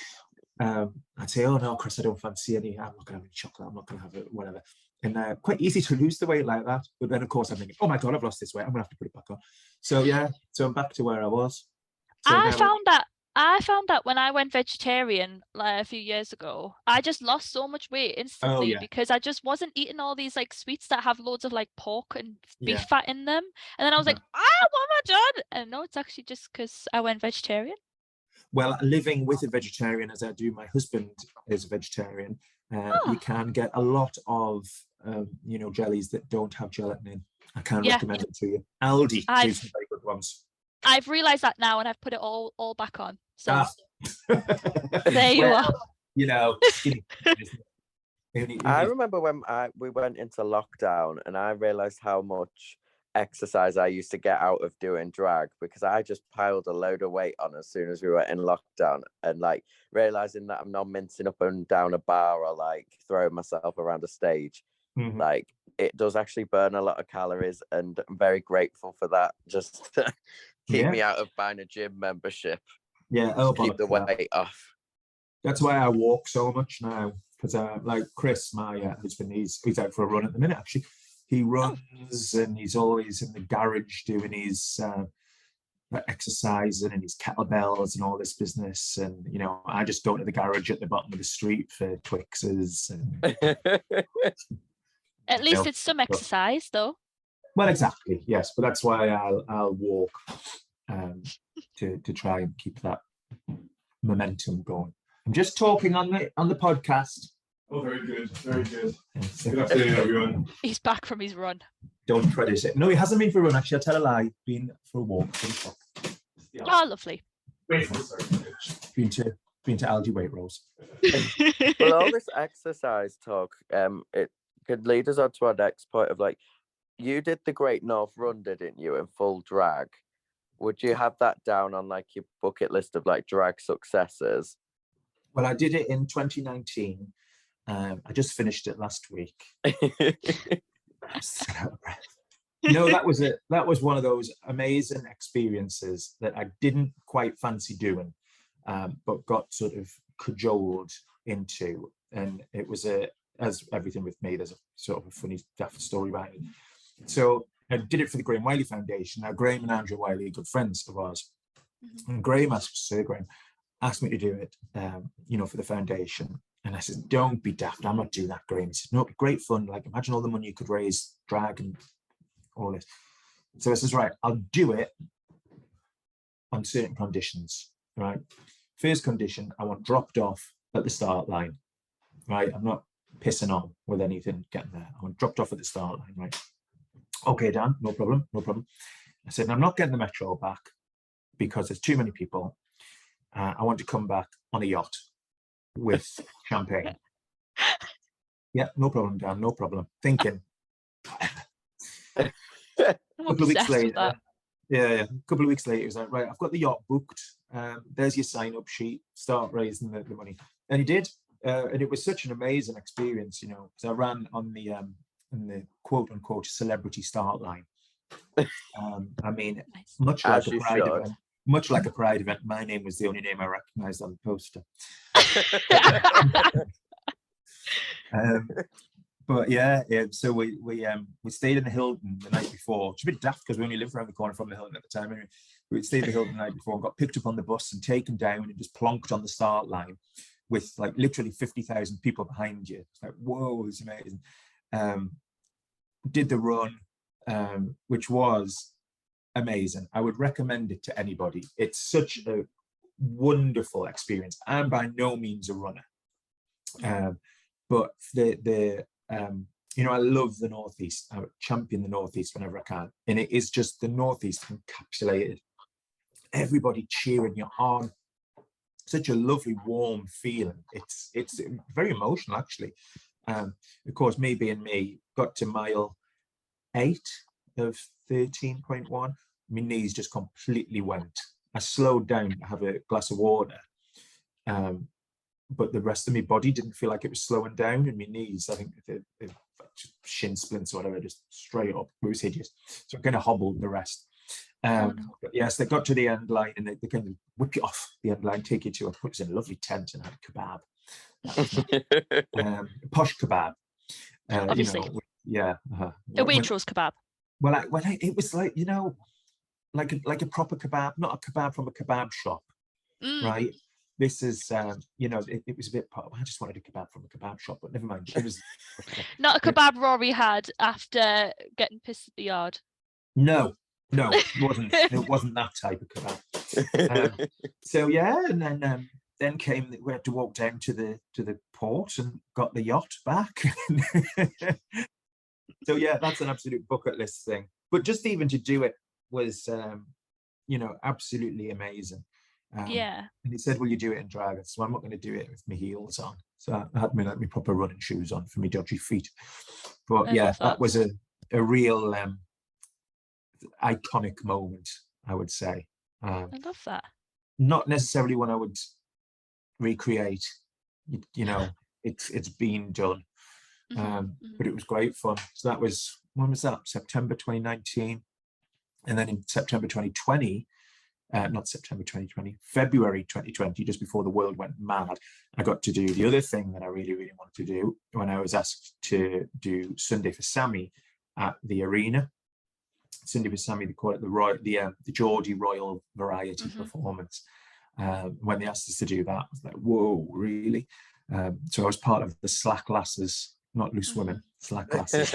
[SPEAKER 3] I'd say, oh no, Chris, I don't fancy any. I'm not going to have any chocolate. I'm not going to have it, whatever. And quite easy to lose the weight like that. But then of course I'm thinking, oh my God, I've lost this weight. I'm going to have to put it back on. So yeah, so I'm back to where I was. So
[SPEAKER 1] I found that when I went vegetarian like a few years ago, I just lost so much weight instantly because I just wasn't eating all these like sweets that have loads of like pork and beef fat in them. And then I was like, what have I done? And no, it's actually just because I went vegetarian.
[SPEAKER 3] Well, living with a vegetarian as I do, my husband is a vegetarian. You can get a lot of you know, jellies that don't have gelatin in. I can recommend them to you. Aldi do some very good ones.
[SPEAKER 1] I've realised that now, and I've put it all back on. So there you are.
[SPEAKER 3] You know,
[SPEAKER 2] I remember when we went into lockdown, and I realised how much exercise I used to get out of doing drag because I just piled a load of weight on as soon as we were in lockdown, and like realising that I'm not mincing up and down a bar or like throwing myself around a stage. Like it does actually burn a lot of calories, and I'm very grateful for that. Just to keep me out of buying a gym membership.
[SPEAKER 3] Yeah,
[SPEAKER 2] keep the weight off.
[SPEAKER 3] That's why I walk so much now, because like Chris, my husband, he's out for a run at the minute. Actually, he runs and he's always in the garage doing his exercising and his kettlebells and all this business. And you know, I just go to the garage at the bottom of the street for Twixes. And
[SPEAKER 1] at least it's some exercise, though.
[SPEAKER 3] Well, exactly, yes, but that's why I'll walk to try and keep that momentum going. I'm just talking on the podcast. Oh, very good, very good. Good afternoon, everyone. He's
[SPEAKER 1] back from his run.
[SPEAKER 3] Don't credit it. No, he hasn't been for a run. Actually, I'll tell a lie. He's been for a walk.
[SPEAKER 1] Oh, lovely.
[SPEAKER 3] Been to Aldi weight rolls.
[SPEAKER 2] Well, all this exercise talk, it could lead us on to our next point of like, you did the Great North Run, didn't you, in full drag? Would you have that down on like your bucket list of like drag successes?
[SPEAKER 3] Well, I did it in 2019. I just finished it last week. No, that was it. That was one of those amazing experiences that I didn't quite fancy doing, but got sort of cajoled into. And it was as everything with me, there's a sort of a funny daft story behind it. So I did it for the Graham Wiley Foundation. Now, Graham and Andrew Wiley are good friends of ours. And Graham Sir Graham asked me to do it, for the foundation. And I said, don't be daft. I'm not doing that, Graham. He said, no, it'd be great fun. Like, imagine all the money you could raise, drag and all this. So I says, right, I'll do it on certain conditions, right? First condition, I want dropped off at the start line, right? I'm not pissing on with anything getting there. I want dropped off at the start line, right? Okay, Dan, no problem. I said, I'm not getting the metro back because there's too many people. I want to come back on a yacht with champagne. Yeah, no problem, Dan, no problem. Thinking. A couple of weeks later, a couple of weeks later, he was like, right, I've got the yacht booked. There's your sign-up sheet. Start raising the money. And he did. And it was such an amazing experience, because I ran on the quote-unquote celebrity start line. I mean, much like a Pride event, my name was the only name I recognised on the poster. But yeah, so we stayed in the Hilton the night before. It's a bit daft because we only lived around the corner from the Hilton at the time. Anyway, we stayed in the Hilton the night before and got picked up on the bus and taken down and just plonked on the start line with like literally 50,000 people behind you. It's like, whoa, it's amazing. Did the run, which was amazing. I would recommend it to anybody. It's such a wonderful experience. I'm by no means a runner, but I love the Northeast. I champion the Northeast whenever I can, and it is just the Northeast encapsulated. Everybody cheering you on. Such a lovely, warm feeling. It's very emotional, actually. Of course, me being me, got to mile 8 of 13.1. My knees just completely went. I slowed down to have a glass of water, but the rest of my body didn't feel like it was slowing down, and my knees, I think, the shin splints or whatever, just straight up. It was hideous. So I kind of hobbled the rest. But yes, they got to the end line and they kind of whip you off the end line, take you to put us in a lovely tent and had kebab. Posh kebab.
[SPEAKER 1] Obviously.
[SPEAKER 3] A
[SPEAKER 1] Waitrose kebab.
[SPEAKER 3] It was like, like a proper kebab, not a kebab from a kebab shop, right? This is, it was a bit, I just wanted a kebab from a kebab shop, but never mind. It was
[SPEAKER 1] not a kebab Rory had after getting pissed at the yard.
[SPEAKER 3] No, it wasn't that type of kebab. So yeah, and then came, we had to walk down to the port and got the yacht back. So yeah, that's an absolute bucket list thing. But just even to do it was, absolutely amazing. And he said, will you do it in drag? I said, well, I'm not going to do it with my heels on. So I had my proper running shoes on for my dodgy feet. But that was a real iconic moment, I would say.
[SPEAKER 1] I love that.
[SPEAKER 3] Not necessarily one I would recreate. It's been done. But it was great fun. So that was, when was that? September 2019. And then in September 2020, not September 2020, February 2020, just before the world went mad, I got to do the other thing that I really, really wanted to do when I was asked to do Sunday for Sammy at the arena. Sunday for Sammy, they call it the Geordie Royal Variety Performance. When they asked us to do that, I was like, whoa, really? So I was part of the Slack Lasses, not Loose Women, Slack Lasses.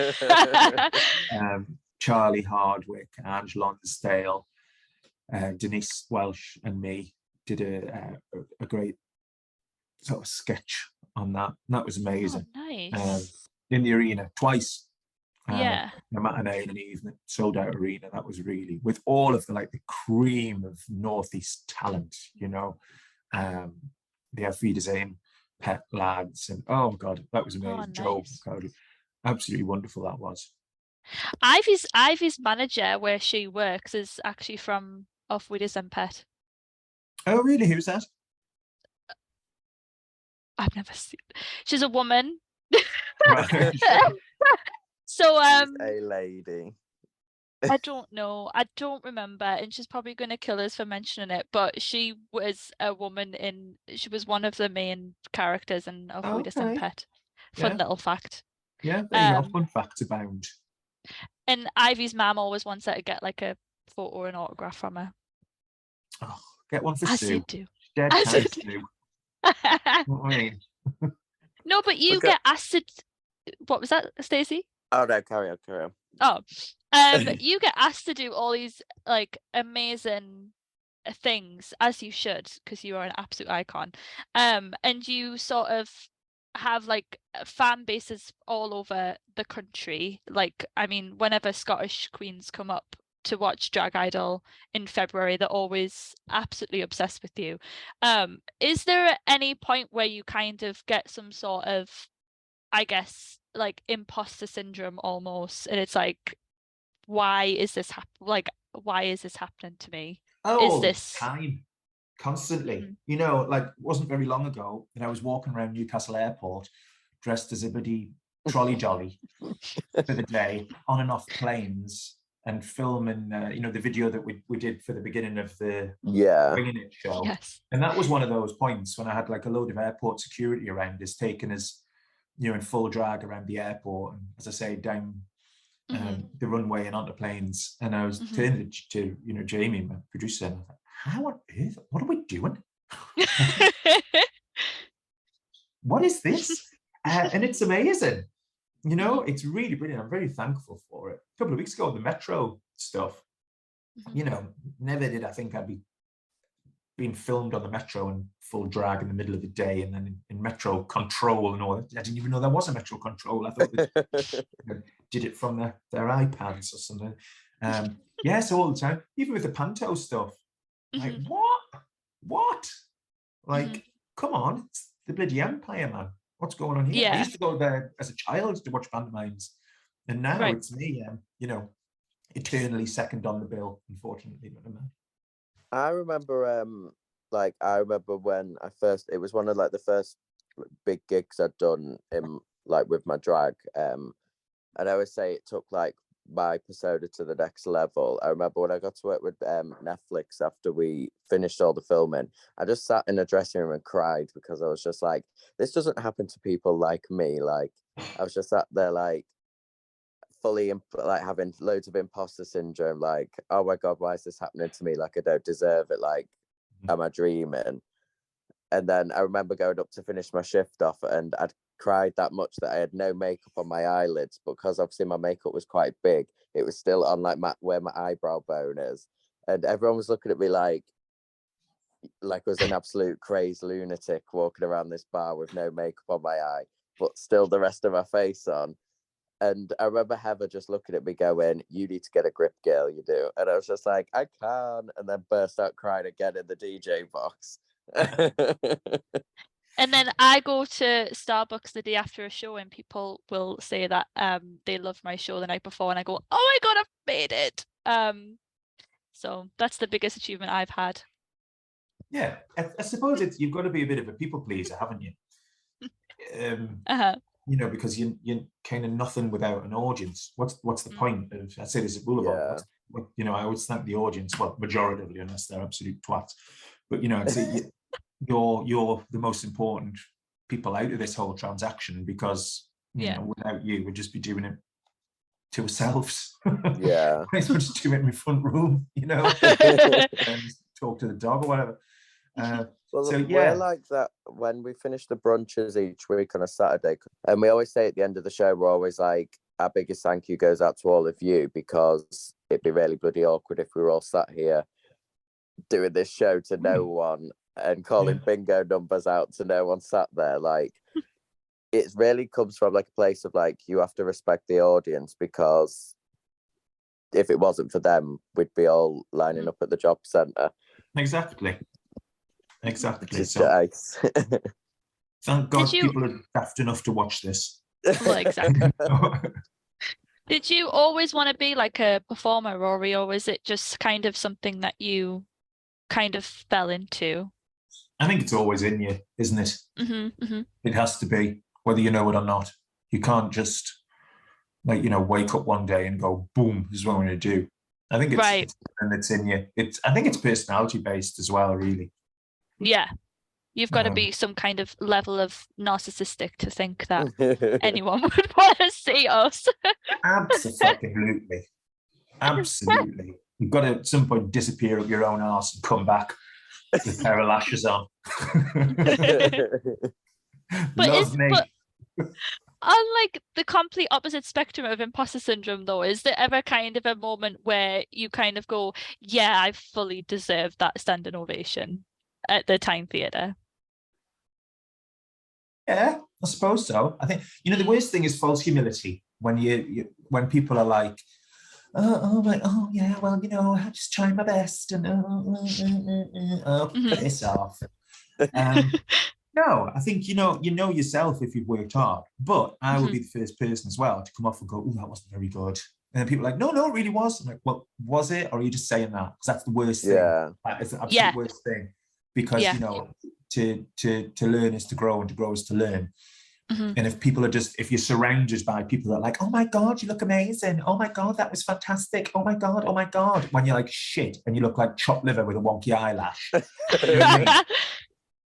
[SPEAKER 3] Charlie Hardwick, Angela Lonsdale, Denise Welsh and me did a great sort of sketch on that. And that was amazing.
[SPEAKER 1] Oh, nice.
[SPEAKER 3] In the arena twice.
[SPEAKER 1] A
[SPEAKER 3] matinee and an evening, sold out arena. That was really, with all of the cream of Northeast talent, the Frida and Pet lads, and oh god, that was amazing.
[SPEAKER 1] Nice.
[SPEAKER 3] Joe, absolutely wonderful that was.
[SPEAKER 1] Ivy's manager, where she works, is actually from Off With His Pet.
[SPEAKER 3] Oh, really? Who's that?
[SPEAKER 1] I've never seen. She's a woman.
[SPEAKER 3] Right.
[SPEAKER 1] So
[SPEAKER 2] She's a lady.
[SPEAKER 1] I don't know. I don't remember, and she's probably going to kill us for mentioning it. But she was a woman she was one of the main characters in Of With His
[SPEAKER 3] Okay.
[SPEAKER 1] Pet.
[SPEAKER 3] Yeah.
[SPEAKER 1] Fun little fact.
[SPEAKER 3] Yeah, there you go. Fun facts abound.
[SPEAKER 1] And Ivy's mum always wants her to get like a photo or an autograph from her.
[SPEAKER 3] Oh, get one for
[SPEAKER 1] As
[SPEAKER 3] Sue.
[SPEAKER 1] you do.
[SPEAKER 3] Dead
[SPEAKER 1] As
[SPEAKER 3] kind
[SPEAKER 1] you
[SPEAKER 3] of
[SPEAKER 1] do.
[SPEAKER 3] Sue. What I mean.
[SPEAKER 1] No, but you
[SPEAKER 2] Okay.
[SPEAKER 1] get asked to. What was that, Stacey?
[SPEAKER 2] Oh no, carry on.
[SPEAKER 1] Oh, you get asked to do all these like amazing things, as you should, because you are an absolute icon. And you sort of have like fan bases all over the country. Like, I mean, whenever Scottish queens come up to watch Drag Idol in February, they're always absolutely obsessed with you. Is there any point where you kind of get some sort of, I guess, like imposter syndrome almost, and it's like, why is this why is this happening to me?
[SPEAKER 3] Oh,
[SPEAKER 1] Is this
[SPEAKER 3] time. Constantly.
[SPEAKER 1] Mhm.
[SPEAKER 3] You know, like, it wasn't very long ago that I was walking around Newcastle Airport dressed as a bloody trolley jolly for the day, on and off planes, and filming, you know, the video that we did for the beginning of the
[SPEAKER 2] Yeah.
[SPEAKER 3] Bringing It show.
[SPEAKER 1] Yes.
[SPEAKER 3] And that was one of those points when I had like a load of airport security around us, taking us, you know, in full drag around the airport, and as I say, down the runway and onto planes. And I was turning to you know, Jamie, my producer, and I was like, how on earth, what are we doing? What is this? And it's amazing. You know, it's really brilliant. I'm very thankful for it. A couple of weeks ago, the Metro stuff, you know, never did I think I'd be being filmed on the Metro in full drag in the middle of the day, and then in Metro Control and all that. I didn't even know there was a Metro Control. I thought they did it from their iPads or something. Yeah, so all the time, even with the Panto stuff, like, what? Like, come on, it's the bloody Empire, man. What's going on here?
[SPEAKER 1] Yeah.
[SPEAKER 3] I used to go there as a child to watch pantomimes, and now it's me, you know, eternally second on the bill, unfortunately.
[SPEAKER 2] I remember when it was one of like the first big gigs I'd done in like with my drag. And I always say it took like my persona to the next level. I remember when I got to work with Netflix after we finished all the filming, I just sat in a dressing room and cried, because I was just like, this doesn't happen to people like me. Like, I was just sat there like fully like having loads of imposter syndrome, like, oh my god, why is this happening to me? Like, I don't deserve it. Like, am I dreaming? And then I remember going up to finish my shift off, and I'd cried that much that I had no makeup on my eyelids, because obviously my makeup was quite big. It was still on like where my eyebrow bone is, and everyone was looking at me like I was an absolute crazed lunatic walking around this bar with no makeup on my eye, but still the rest of my face on. And I remember Heather just looking at me going, you need to get a grip, girl, you do. And I was just like, I can't. And then burst out crying again in the DJ box.
[SPEAKER 1] And then I go to Starbucks the day after a show, and people will say that they love my show the night before, and I go, oh my god, I've made it. So that's the biggest achievement I've had.
[SPEAKER 3] Yeah, I suppose you've got to be a bit of a people pleaser, haven't you? You know, because you're kind of nothing without an audience. What's the point of? I say this at Boulevard. Yeah. You know, I always thank the audience. Well, majority, unless they're absolute twats. But you know, I'd say you're the most important people out of this whole transaction, because you know, without you, we'd just be doing it to ourselves.
[SPEAKER 2] Yeah,
[SPEAKER 3] might as well just do it in my front room, you know, and talk to the dog or whatever.
[SPEAKER 2] Well,
[SPEAKER 3] so
[SPEAKER 2] we're like that when we finish the brunches each week on a Saturday, and we always say at the end of the show, we're always like, our biggest thank you goes out to all of you, because it'd be really bloody awkward if we were all sat here doing this show to no one and calling bingo numbers out to no one sat there. Like, it really comes from like a place of like, you have to respect the audience, because if it wasn't for them, we'd be all lining up at the job centre.
[SPEAKER 3] Exactly.
[SPEAKER 2] So, nice.
[SPEAKER 3] Thank God people are daft enough to watch this.
[SPEAKER 1] Well, exactly. Did you always want to be like a performer, Rory, or was it just kind of something that you kind of fell into?
[SPEAKER 3] I think it's always in you, isn't it?
[SPEAKER 1] Hmm.
[SPEAKER 3] It has to be, whether you know it or not. You can't just like, wake up one day and go, boom, this is what I'm going to do. I think
[SPEAKER 1] Right.
[SPEAKER 3] and it's in you. I think it's personality based as well, really.
[SPEAKER 1] Yeah. You've got to
[SPEAKER 3] Um,
[SPEAKER 1] be some kind of level of narcissistic to think that anyone would want to see us.
[SPEAKER 3] absolutely, absolutely. You've got to at some point disappear up your own arse and come back with a pair of lashes on. Love me.
[SPEAKER 1] But on like the complete opposite spectrum of imposter syndrome, though, is there ever kind of a moment where you kind of go, yeah, I fully deserve that standing ovation at the Time Theatre?
[SPEAKER 3] Yeah, I suppose so. I think the worst thing is false humility when when people are like, oh yeah, well, I'm just trying my best and piss off. No, I think you know yourself if you've worked hard. But I would be the first person as well to come off and go, "Oh, that wasn't very good." And then people are like, "No, it really was." I'm like, "Well, was it? Or are you just saying that?" Because that's the worst thing. It's the absolute worst thing. Because to learn is to grow, and to grow is to learn. And if you're surrounded by people that are like, "Oh my God, you look amazing. Oh my God, that was fantastic. Oh my God, oh my God," when you're like shit and you look like chopped liver with a wonky eyelash. You know what I mean?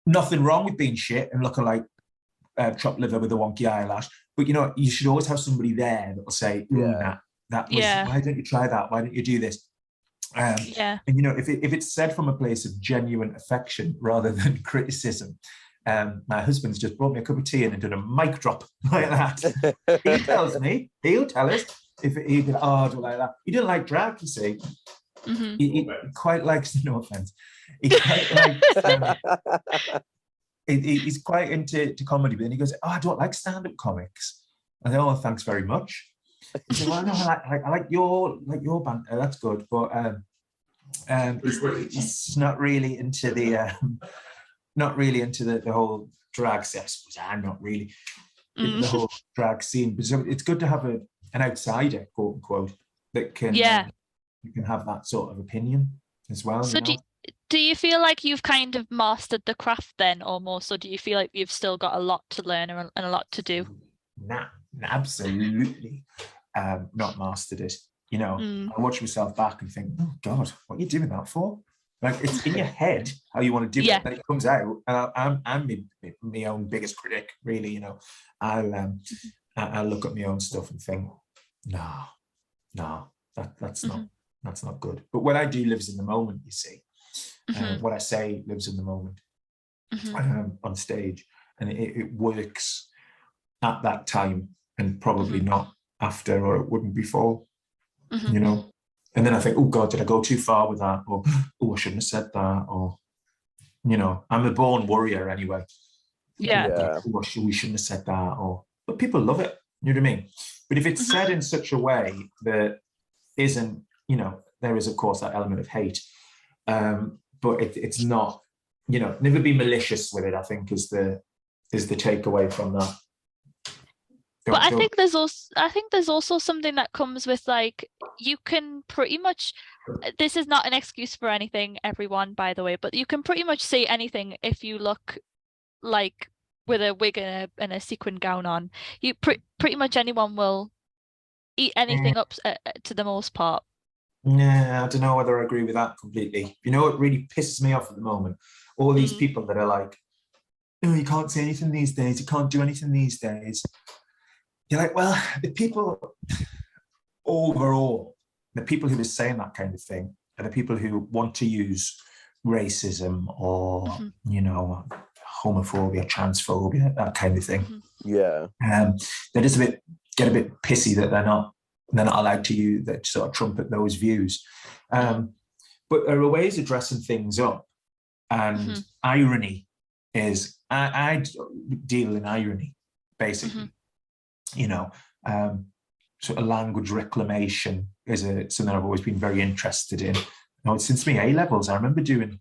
[SPEAKER 3] Nothing wrong with being shit and looking like chopped liver with a wonky eyelash, but you should always have somebody there that will say, that was, why don't you try that? Why don't you do this? And if it's said from a place of genuine affection rather than criticism. My husband's just brought me a cup of tea and done a mic drop like that. He tells me, he'll tell us if he did hard or like that. He didn't like drag, you see. He quite likes, no offense, he quite likes he's quite into comedy, but then he goes, "Oh, I don't like stand-up comics." I go, "Oh, thanks very much." He said, "Well, no, I like your banter. That's good, but he's not really into the whole drag scene. I suppose I'm not really into the whole drag scene, but so it's good to have an outsider, quote unquote, that can you can have that sort of opinion as well."
[SPEAKER 1] So do you feel like you've kind of mastered the craft then, almost, or do you feel like you've still got a lot to learn and a lot to do?
[SPEAKER 3] Nah, absolutely not mastered it. I watch myself back and think, "Oh God, what are you doing that for?" Like, it's in your head how you want to do it, then it comes out. I'm my own biggest critic, really. I'll look at my own stuff and think, no, that's not good. But what I do lives in the moment, you see. What I say lives in the moment on stage, and it works at that time and probably not after, or it wouldn't before. And then I think, "Oh God, did I go too far with that?" Or, "Oh, I shouldn't have said that." Or, I'm a born worrier anyway.
[SPEAKER 2] Yeah.
[SPEAKER 3] "Oh, we shouldn't have said that." But people love it. You know what I mean? But if it's said in such a way that isn't, there is of course that element of hate, but it's not, never be malicious with it, I think is the takeaway from that.
[SPEAKER 1] But I think there's also something that comes with, like, you can pretty much, this is not an excuse for anything, everyone, by the way, but you can pretty much say anything if you look like with a wig and a sequin gown on. You pretty much anyone will eat anything up to the most part.
[SPEAKER 3] Yeah, I don't know whether I agree with that completely. It really pisses me off at the moment. All these people that are like, "Oh, you can't say anything these days. You can't do anything these days." You're like, well, the people overall, the people who are saying that kind of thing are the people who want to use racism or, homophobia, transphobia, that kind of thing.
[SPEAKER 2] Yeah.
[SPEAKER 3] They just get a bit pissy that they're not allowed to use that, sort of trumpet those views. But there are ways of dressing things up, and irony is, I deal in irony, basically. Sort of language reclamation is something I've always been very interested in. Since my A-levels, I remember doing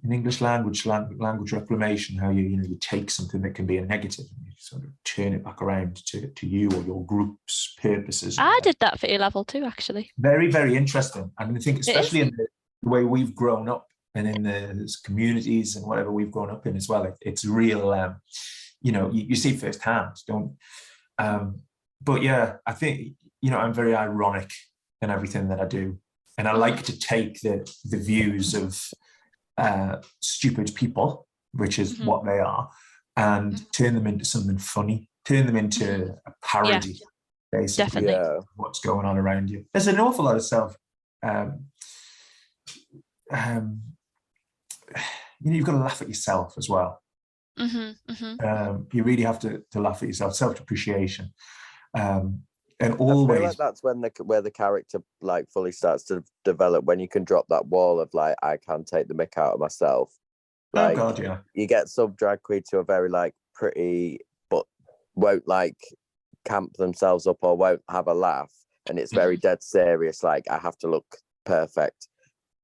[SPEAKER 3] in English language reclamation, how you take something that can be a negative and you sort of turn it back around to you or your group's purposes.
[SPEAKER 1] I did that for A-level too, actually.
[SPEAKER 3] Very, very interesting. I mean, I think especially in the way we've grown up and in the communities and whatever we've grown up in as well, it's real, you see firsthand, don't. But yeah, I think, I'm very ironic in everything that I do. And I like to take the views of stupid people, which is what they are, and turn them into something funny, turn them into a parody, basically,
[SPEAKER 1] definitely.
[SPEAKER 3] of what's going on around you. There's an awful lot of you've got to laugh at yourself as well. You really have to laugh at yourself, self-depreciation. And always,
[SPEAKER 2] I feel like that's where the character like fully starts to develop, when you can drop that wall of like, I can't take the mick out of myself. Like,
[SPEAKER 3] oh God, yeah.
[SPEAKER 2] You get some drag queens who are very like pretty, but won't like camp themselves up or won't have a laugh, and it's very dead serious. Like, I have to look perfect,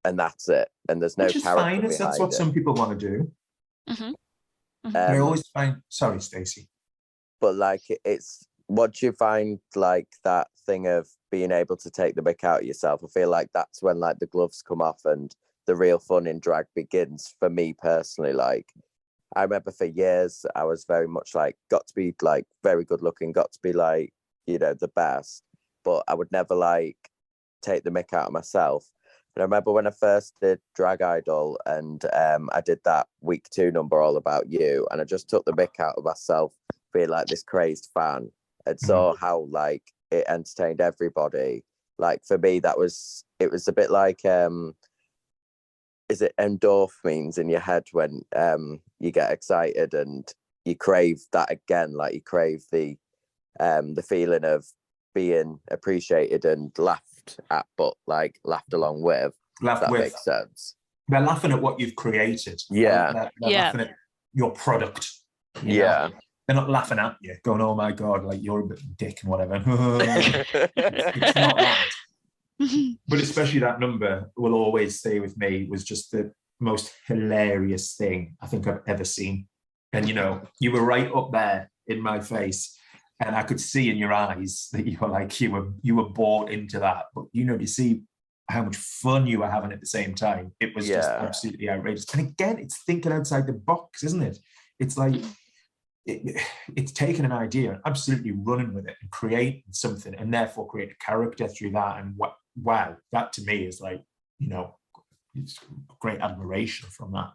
[SPEAKER 2] and that's it. And there's no
[SPEAKER 3] Which is
[SPEAKER 2] character
[SPEAKER 3] fine.
[SPEAKER 2] behind
[SPEAKER 3] That's what some people want to do. I always find. Sorry, Stacey.
[SPEAKER 2] But like, it's. What do you find like that thing of being able to take the mick out of yourself? I feel like that's when like the gloves come off and the real fun in drag begins for me personally. Like, I remember for years I was very much like, got to be like very good looking, got to be like, the best, but I would never like take the mick out of myself. And I remember when I first did Drag Idol and I did that week 2 number All About You, and I just took the mick out of myself being like this crazed fan, and saw how like it entertained everybody. Like, for me, it was a bit like is it endorphins in your head when you get excited and you crave that again, like you crave the feeling of being appreciated and laughed at, but like laughed along with. That makes sense.
[SPEAKER 3] They're laughing at what you've created.
[SPEAKER 2] Yeah.
[SPEAKER 3] They're laughing at your product.
[SPEAKER 2] Yeah.
[SPEAKER 3] They're not laughing at you, going, "Oh my God, like you're a bit of a dick" and whatever. It's not that. But especially that number will always stay with me. It was just the most hilarious thing I think I've ever seen. And you were right up there in my face, and I could see in your eyes that you were like you were bought into that. But you see how much fun you were having at the same time. It was just absolutely outrageous. And again, it's thinking outside the box, isn't it? It's like it's taking an idea and absolutely running with it and creating something, and therefore create a character through that. And wow, that to me is like, it's great admiration from that.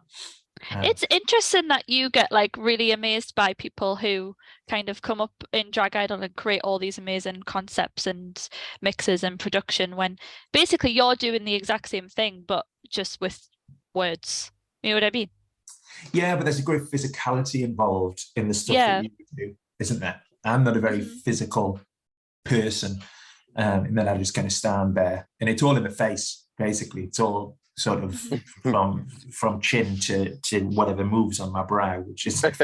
[SPEAKER 1] It's interesting that you get like really amazed by people who kind of come up in Drag Idol and create all these amazing concepts and mixes and production, when basically you're doing the exact same thing but just with words. You know what I mean?
[SPEAKER 3] Yeah, but there's a great physicality involved in the stuff that you do, isn't there? I'm not a very physical person, and then I just kind of stand there, and it's all in the face, basically. It's all sort of from chin to whatever moves on my brow, which is, but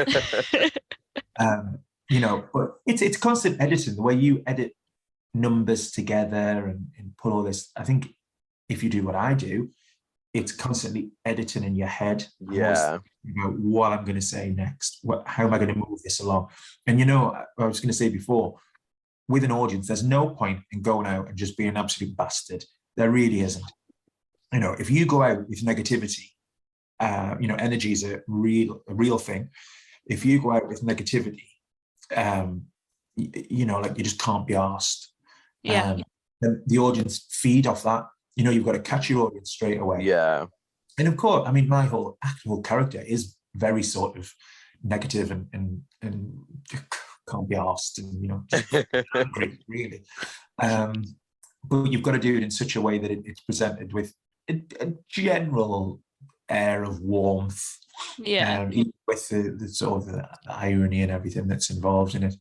[SPEAKER 3] it's constant editing. The way you edit numbers together and put all this, I think if you do what I do, it's constantly editing in your head.
[SPEAKER 2] Yeah.
[SPEAKER 3] What I'm going to say next. How am I going to move this along? And I was going to say before, with an audience, there's no point in going out and just being an absolute bastard. There really isn't. If you go out with negativity, energy is a real thing. If you go out with negativity, like you just can't be arsed.
[SPEAKER 1] Yeah.
[SPEAKER 3] Then the audience feed off that. You've got to catch your audience straight away.
[SPEAKER 2] Yeah.
[SPEAKER 3] And of course, I mean, my whole character is very sort of negative and can't be asked, and just angry, really. But you've got to do it in such a way that it's presented with a general air of warmth.
[SPEAKER 1] Yeah.
[SPEAKER 3] With the sort of the irony and everything that's involved in it.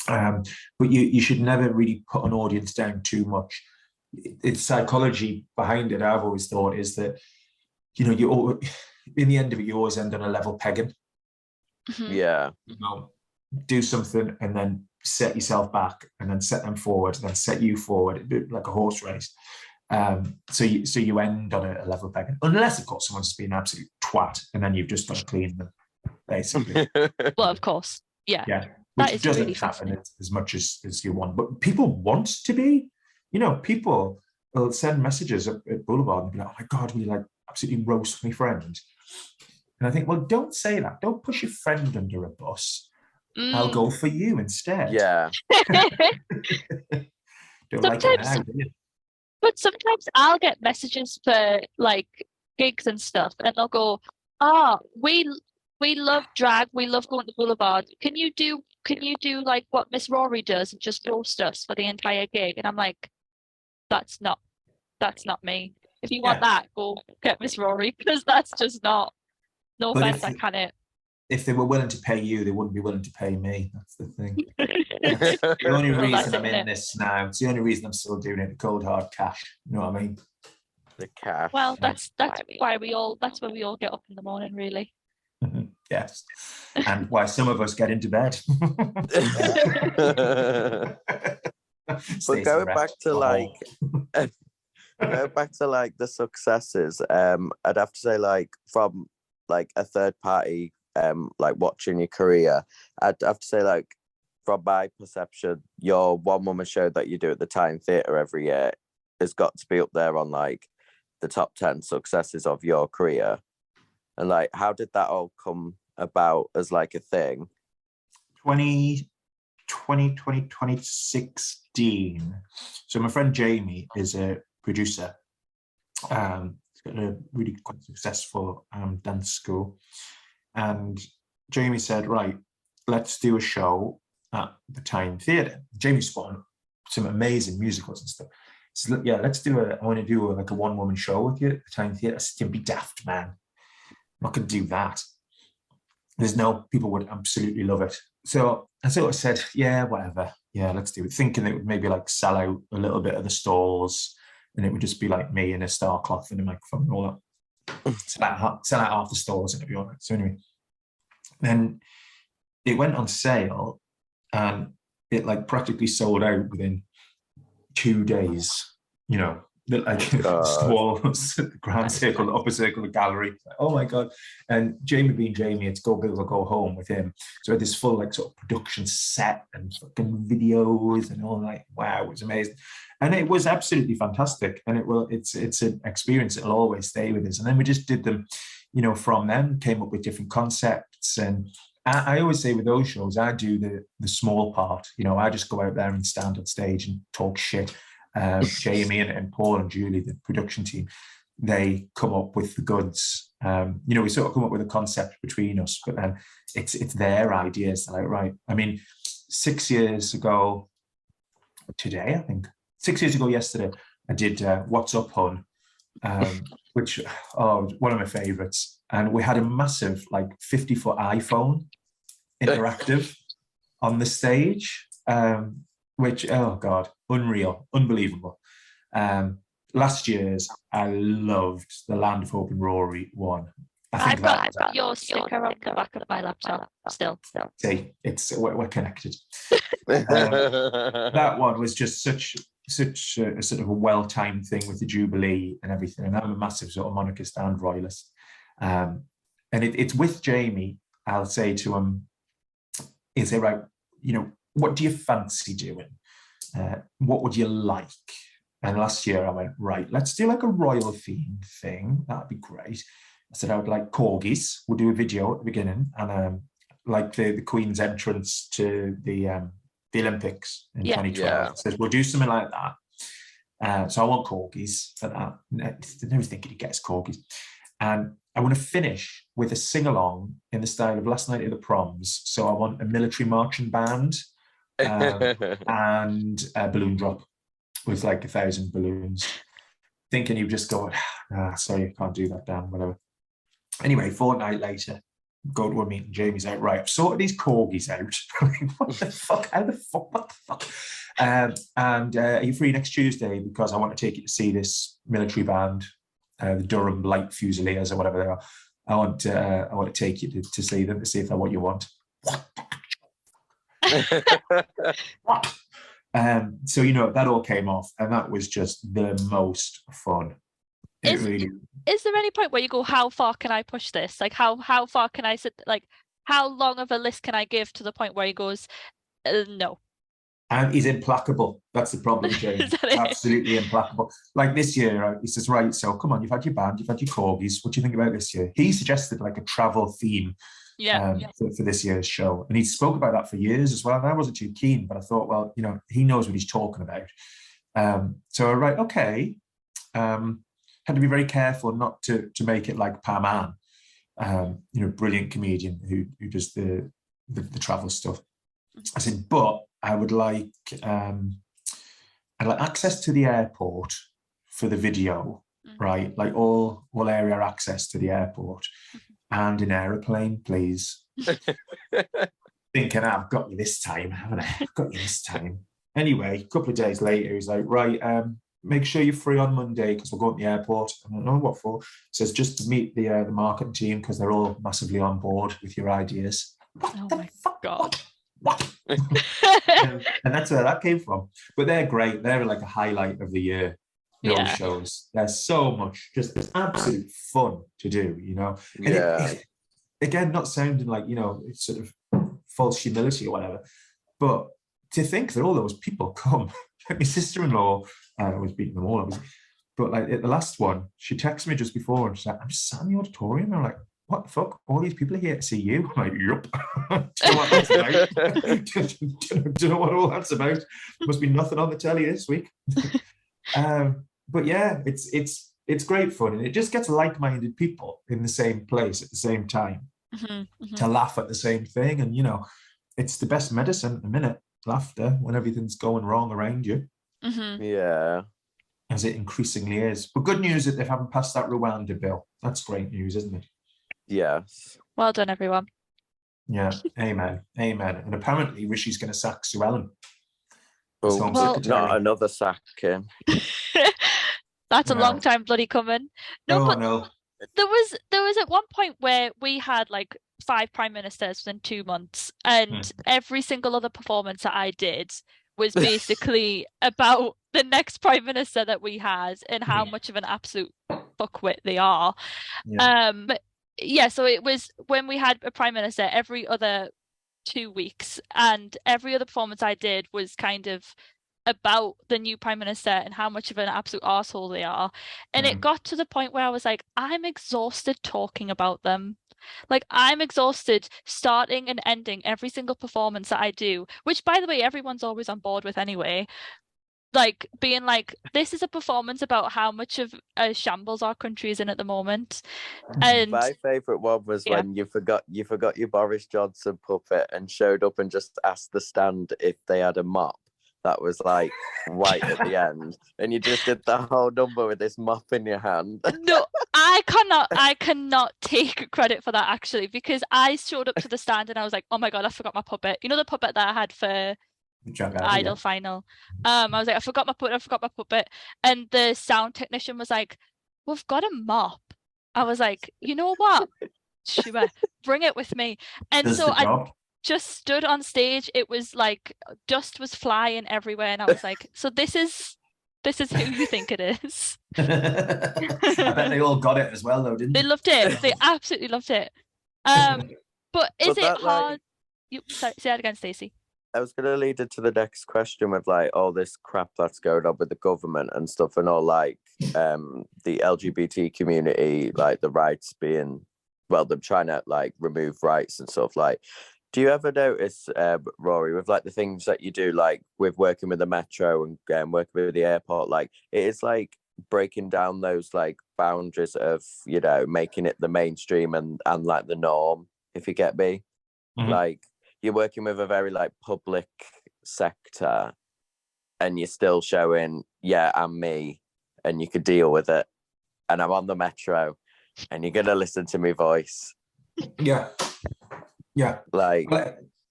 [SPEAKER 3] But you should never really put an audience down too much. It's psychology behind it, I've always thought, is that you in the end of it, you always end on a level pegging.
[SPEAKER 2] Yeah.
[SPEAKER 3] Do something and then set yourself back, and then set them forward, and then set you forward, like a horse race. So you end on a level peg, unless of course someone's been an absolute twat, and then you've just got to clean them, basically.
[SPEAKER 1] Well, of course, yeah.
[SPEAKER 3] Yeah,
[SPEAKER 1] That
[SPEAKER 3] which
[SPEAKER 1] is
[SPEAKER 3] doesn't
[SPEAKER 1] really
[SPEAKER 3] happen
[SPEAKER 1] fascinating.
[SPEAKER 3] as much as you want. But people want to be, people will send messages at Boulevard and be like, "Oh my God, we like absolutely roast my friend." And I think, well, don't say that. Don't push your friend under a bus. I'll go for you instead.
[SPEAKER 2] Yeah.
[SPEAKER 3] Don't like it now, do you?
[SPEAKER 1] But sometimes I'll get messages for like gigs and stuff, and they'll go, we love drag, we love going to Boulevard. Can you do like what Miss Rory does and just roast us for the entire gig?" And I'm like, that's not me. If you want that, go get Miss Rory, because that's just not. No
[SPEAKER 3] But
[SPEAKER 1] offense, I can't.
[SPEAKER 3] if they were willing to pay you, they wouldn't be willing to pay me. That's the thing. The only reason I'm in this now, it's the only reason I'm still doing it, the cold hard cash. You know what I mean?
[SPEAKER 2] The cash.
[SPEAKER 1] Well, that's why we all get up in the morning, really.
[SPEAKER 3] Yes. And why some of us get into bed.
[SPEAKER 2] But going back to the successes, I'd have to say, like, from like a third party like watching your career, I'd have to say, like, from my perception, your one woman show that you do at the Time Theatre every year has got to be up there on like the top 10 successes of your career. And like, how did that all come about as like a thing?
[SPEAKER 3] 2016. So my friend Jamie is a producer. He's got a really quite successful dance school. And Jamie said, right, let's do a show at the Time Theatre. Jamie's spotted some amazing musicals and stuff. So yeah, I want to do like a one-woman show with you at the Time Theatre. I said, be daft, man. I'm not going to do that. People would absolutely love it. So I sort of said, yeah, whatever. Yeah, let's do it. Thinking it would maybe like sell out a little bit of the stalls, and it would just be like me in a star cloth and a microphone and all that. Sell out half the stalls and it'd be all right. So anyway, then it went on sale and it like practically sold out within 2 days. Like stalls, the Grand Circle, the Upper Circle, the gallery. Oh my God. And Jamie being Jamie, it's go big or go home with him. So I had this full like sort of production set and fucking videos and all, like, wow, it was amazing. And it was absolutely fantastic. And it's an experience that'll always stay with us. And then we just did them, from them, came up with different concepts. And I always say with those shows, I do the small part. I just go out there and stand on stage and talk shit. Jamie and Paul and Julie, the production team, they come up with the goods. We sort of come up with a concept between us, but then it's their ideas. They're like, right. I mean, 6 years ago today, I think 6 years ago yesterday, I did What's Up Hun, which one of my favorites. And we had a massive like 50-foot iPhone interactive on the stage. Which, oh God, unreal, unbelievable. Last year's, I loved the Land of Hope and Rory one.
[SPEAKER 1] I've got your sticker on the back of my laptop still.
[SPEAKER 3] See, we're connected. That one was just such a sort of a well-timed thing with the Jubilee and everything. And I'm a massive sort of monarchist and royalist. And it's with Jamie. I'll say to him, he'll say, right, what do you fancy doing? What would you like? And last year I went, right, let's do like a royal themed thing. That'd be great. I said I would like corgis. We'll do a video at the beginning, and like the Queen's entrance to the Olympics in 2012.
[SPEAKER 2] Yeah.
[SPEAKER 3] I said we'll do something like that. So I want corgis for that. I never thinking he gets corgis. And I want to finish with a sing-along in the style of Last Night at the Proms. So I want a military marching band and a balloon drop with like 1,000 balloons. Thinking he'd just go, sorry, I can't do that, Dan, whatever. Anyway, fortnight later, go to a meeting, Jamie's out, right, I've sorted these corgis out. What the fuck? How the fuck? What the fuck? And are you free next Tuesday? Because I want to take you to see this military band, the Durham Light Fusiliers or whatever they are. I want to take you to see them, to see if they're what you want. What? So, you know, that all came off, and that was just the most fun. It
[SPEAKER 1] Is
[SPEAKER 3] really.
[SPEAKER 1] is there any point where you go, how far can I push this? Like, how far can I sit? Like, how long of a list can I give to the point where he goes, no.
[SPEAKER 3] And he's implacable. That's the problem, Jane.
[SPEAKER 1] Is that it?
[SPEAKER 3] Absolutely implacable. Like this year, he says, right, so come on, you've had your band, you've had your corgis. What do you think about this year? He suggested like a travel theme for this year's show. And he spoke about that for years as well. And I wasn't too keen, but I thought, well, you know, he knows what he's talking about. So, right, okay. Had to be very careful not to make it like Pam Ann, you know, brilliant comedian who does the travel stuff. I said, but I would like I'd like access to the airport for the video, right? Like all area access to the airport and an aeroplane, please. Thinking, I've got you this time, haven't I? I've got you this time. Anyway, a couple of days later, he's like, right, make sure you're free on Monday because we'll go to the airport. I don't know what for. He says, just to meet the marketing team because they're all massively on board with your ideas.
[SPEAKER 1] Oh my God.
[SPEAKER 3] What? and that's where that came from. But they're great. They're like a highlight of the year. Those shows. There's so much, just it's absolute fun to do, you know. And it, again, not sounding like, you know, it's sort of false humility or whatever, but to think that all those people come. Like my sister-in-law was beating them all, obviously. But like at the last one, she texted me just before and she's like, I'm just sat in the auditorium. I'm like, what the fuck? All these people are here to see you. I'm like, yup. Do you know what that's about? Do you know what all that's about? Must be nothing on the telly this week. But yeah, it's great fun, and it just gets like-minded people in the same place at the same time to laugh at the same thing. And you know, it's the best medicine at the minute, laughter, when everything's going wrong around you.
[SPEAKER 2] Yeah.
[SPEAKER 3] As it increasingly is. But good news that they haven't passed that Rwanda bill. That's great news, isn't it?
[SPEAKER 2] Yes.
[SPEAKER 1] Well done, everyone.
[SPEAKER 3] Yeah. Amen. Amen. And apparently Rishi's going to sack Sue Ellen.
[SPEAKER 2] Oh, well, not another sack, Kim.
[SPEAKER 1] That's a long time bloody coming. No. There was at one point where we had like 5 prime ministers within 2 months, and every single other performance that I did was basically about the next prime minister that we had and how much of an absolute fuckwit they are. So it was when we had a prime minister every other 2 weeks, and every other performance I did was kind of about the new prime minister and how much of an absolute arsehole they are. And it got to the point where I was like, I'm exhausted talking about them. Like, I'm exhausted starting and ending every single performance that I do, which, by the way, everyone's always on board with anyway. Like, being like, this is a performance about how much of a shambles our country is in at the moment. And
[SPEAKER 2] my favourite one was when you forgot your Boris Johnson puppet and showed up and just asked the stand if they had a mop. That was like right at the end, and you just did the whole number with this mop in your hand.
[SPEAKER 1] No, I cannot take credit for that actually, because I showed up to the stand and I was like, oh my God, I forgot my puppet. You know, the puppet that I had for Idol final. I was like, I forgot my puppet, and the sound technician was like, we've got a mop. I was like, you know what? Sure, bring it with me. And so I just stood on stage. It was like dust was flying everywhere, and I was like, so this is who you think it is.
[SPEAKER 3] I bet they all got it as well though, didn't they?
[SPEAKER 1] They loved it. They absolutely loved it. But is it hard? Sorry, say that again, Stacey.
[SPEAKER 2] I was going to lead it to the next question with like all this crap that's going on with the government and stuff, and all like the LGBT community, like the rights being, well, them trying to like remove rights and stuff. Like, do you ever notice, Rory, with like the things that you do, like with working with the metro and working with the airport, like it is like breaking down those like boundaries of, you know, making it the mainstream and like the norm, if you get me? Like, you're working with a very like public sector and you're still showing, I'm me and you could deal with it. And I'm on the metro and you're going to listen to my voice.
[SPEAKER 3] Yeah. Like,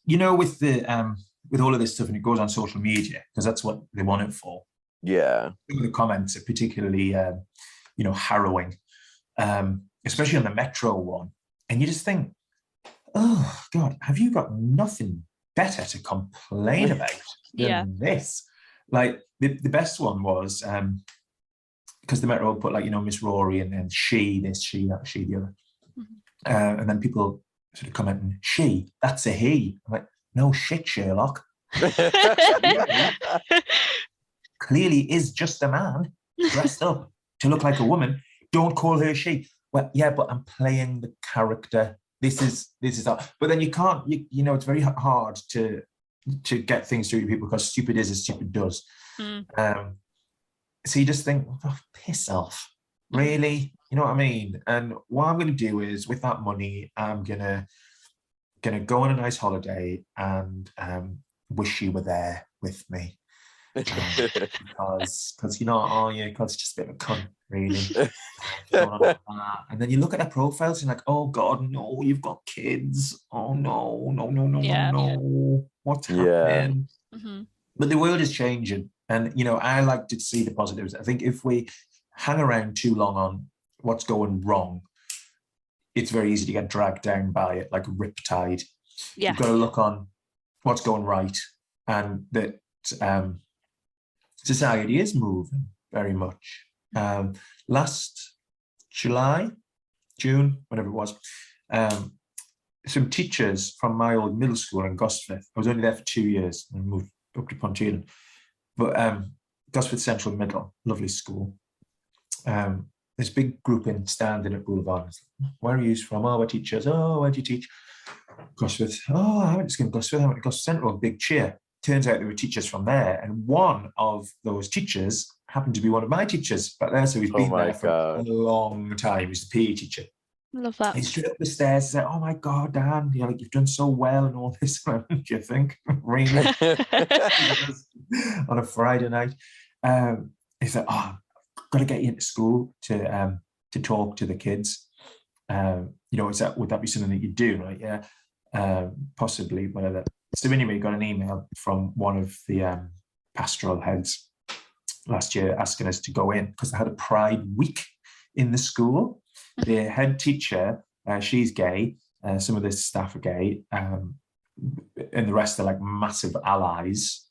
[SPEAKER 3] you know, with the with all of this stuff, and it goes on social media because that's what they want it for. Yeah. The comments are particularly, you know, harrowing, especially on the metro one. And you just think, oh God, have you got nothing better to complain about than this? Like the best one was because the Metro put like, Miss Rory and then she this, she that, she the other. And then people sort of commenting, she, that's a he. I'm like, no shit, Sherlock. Clearly is just a man dressed up to look like a woman. Don't call her she. Well, yeah, but I'm playing the character. This is that. But then you can't, it's very hard to get things through to people because stupid is as stupid does. So you just think, oh, piss off. Really? You know what I mean? And what I'm going to do is, with that money, I'm gonna go on a nice holiday and wish you were there with me. Because because it's just a bit of a cunt, really. And then you look at their profiles and you're like, oh God, no, you've got kids. Oh no, no. What's happening? But the world is changing. And, I like to see the positives. I think if we hang around too long on what's going wrong, it's very easy to get dragged down by it like a riptide. You've got to look on what's going right, and that society is moving very much. Last June, whatever it was, some teachers from my old middle school in Gosforth, I was only there for 2 years and moved up to Ponteanan, but Gosforth Central Middle, lovely school. This big group in standing at Boulevard. Where are you from? Oh, we're teachers. Oh, where do you teach? Gosforth. Oh, I went to Gosforth. I went to Gosforth Central. Big cheer. Turns out there were teachers from there, and one of those teachers happened to be one of my teachers back there. So he's been there for a long time. He's the PE teacher.
[SPEAKER 1] Love that.
[SPEAKER 3] He stood up the stairs and said, "Oh my God, Dan, you've done so well and all this." Do you think? Really? On a Friday night. He said, "Oh, I've got to get you into school to talk to the kids. Would that be something that you do?" Right? Yeah, possibly, whatever. So anyway, got an email from one of the pastoral heads last year asking us to go in because they had a Pride week in the school. The head teacher, she's gay. Some of the staff are gay, and the rest are like massive allies.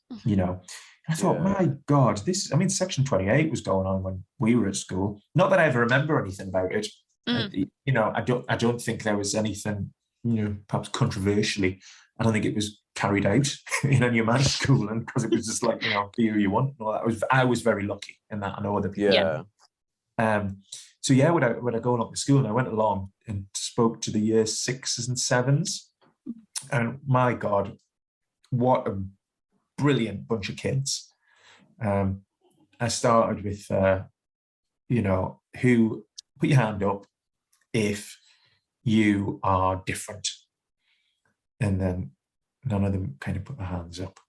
[SPEAKER 3] I thought, my God, Section 28 was going on when we were at school. Not that I ever remember anything about it. I don't think there was anything, perhaps controversially. I don't think it was carried out in any of my school, and because it was just like, be who you want. I was very lucky in that. I know other people. So when I go along to school, and I went along and spoke to the year 6s and 7s, and my God, what a brilliant bunch of kids. I started with, who put your hand up if you are different, and then none of them kind of put their hands up.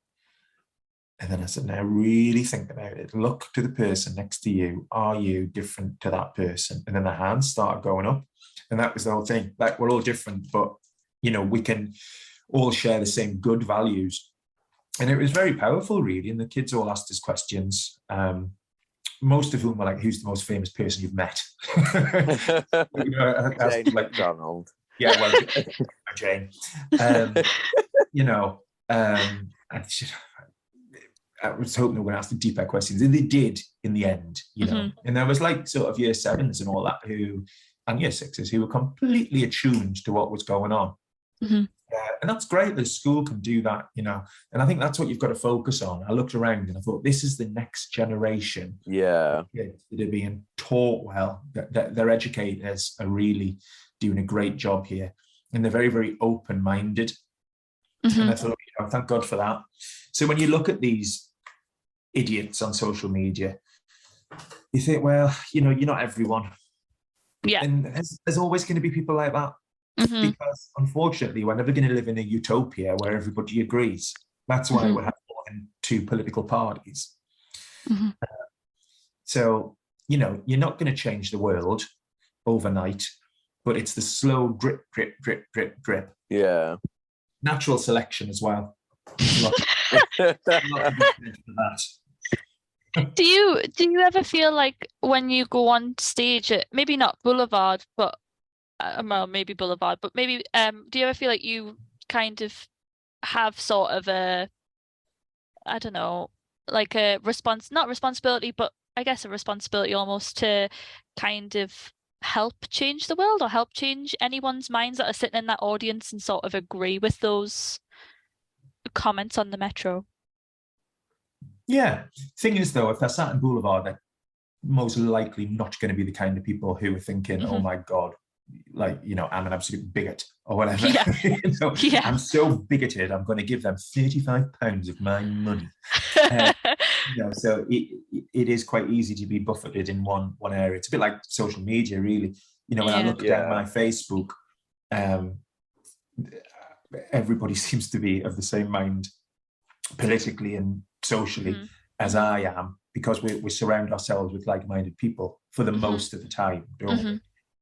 [SPEAKER 3] And then I said, now really think about it. Look to the person next to you. Are you different to that person? And then the hands started going up. And that was the whole thing. Like, we're all different, but, we can all share the same good values. And it was very powerful, really. And the kids all asked us questions. Most of whom were like, who's the most famous person you've met?
[SPEAKER 2] Jane McDonald.
[SPEAKER 3] Yeah, well, Jane. I was hoping they were going to ask the deeper questions, and they did in the end, And there was like sort of year 7s and all that and year 6s who were completely attuned to what was going on. And that's great that a school can do that, and I think that's what you've got to focus on. I looked around and I thought, this is the next generation.
[SPEAKER 2] Yeah.
[SPEAKER 3] That are being taught well, that their educators are really doing a great job here, and they're very, very open-minded. And I thought, thank God for that. So when you look at these idiots on social media, you think, well, you're not everyone.
[SPEAKER 1] Yeah.
[SPEAKER 3] And there's always going to be people like that. Because unfortunately, we're never going to live in a utopia where everybody agrees. That's why we have more than 2 political parties. So, you're not going to change the world overnight, but it's the slow drip, drip, drip, drip, drip.
[SPEAKER 2] Yeah.
[SPEAKER 3] Natural selection as well.
[SPEAKER 1] Do you ever feel like when you go on stage at maybe not Boulevard, but well, maybe Boulevard, but maybe do you ever feel like you kind of have sort of a, I don't know, like a not responsibility, but I guess a responsibility almost to kind of help change the world or help change anyone's minds that are sitting in that audience and sort of agree with those comments on the Metro.
[SPEAKER 3] Yeah. Thing is, though, if they're sat in Boulevard, they're most likely not going to be the kind of people who are thinking, oh my God, like, you know, I'm an absolute bigot or whatever.
[SPEAKER 1] Yeah.
[SPEAKER 3] You know,
[SPEAKER 1] Yeah.
[SPEAKER 3] I'm so bigoted, I'm going to give them £35 of my money. You know, so it is quite easy to be buffeted in one area. It's a bit like social media, really. You know, when I look down my Facebook, everybody seems to be of the same mind politically and socially as I am, because we surround ourselves with like-minded people for the most of the time, don't we?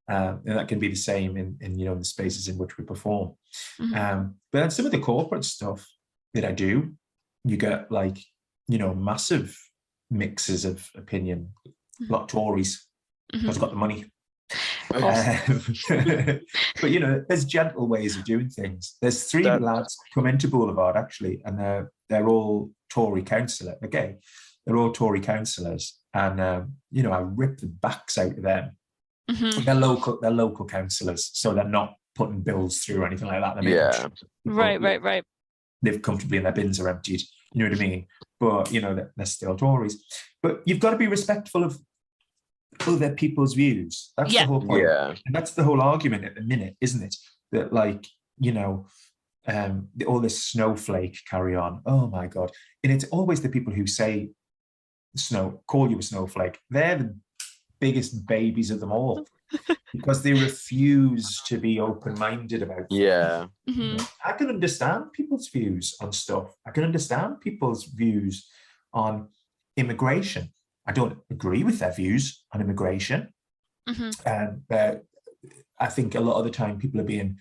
[SPEAKER 3] And that can be the same in you know, the spaces in which we perform. But then some of the corporate stuff that I do, you get like, you know, massive mixes of opinion. A lot of Tories, because I've got the money. But you know, there's gentle ways of doing things. There's three lads come into Boulevard actually, and they're all Tory councillor. Okay, they're all Tory councillors, and you know, I rip the backs out of them. They're local councillors, so they're not putting bills through or anything like that.
[SPEAKER 1] Right.
[SPEAKER 3] Live comfortably and their bins are emptied. You know what I mean? But you know, they're still Tories. But you've got to be respectful of other people's views. That's the whole point. And that's the whole argument at the minute, isn't it? That, like, you know, all this snowflake carry on. Oh my God. And it's always the people who say call you a snowflake. They're the biggest babies of them all. Because they refuse to be open-minded about things. You know, I can understand people's views on stuff. I can understand people's views on immigration. I don't agree with their views on immigration. And I think a lot of the time people are being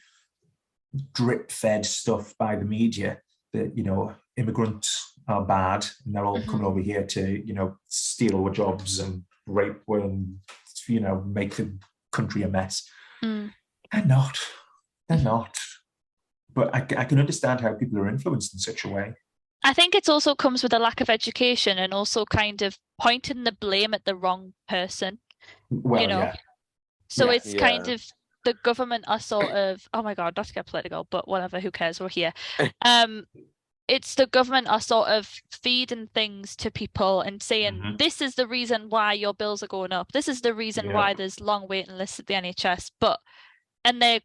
[SPEAKER 3] drip-fed stuff by the media that, you know, immigrants are bad and they're all coming over here to, you know, steal our jobs and rape and, you know, make the country a mess. They're not. But I can understand how people are influenced in such a way.
[SPEAKER 1] I think it also comes with a lack of education and also kind of pointing the blame at the wrong person.
[SPEAKER 3] Well,
[SPEAKER 1] you know? So it's kind of the government are sort of, oh my God, not to get political, but whatever, who cares? We're here. It's the government are sort of feeding things to people and saying, this is the reason why your bills are going up. This is the reason why there's long waiting lists at the NHS. And they're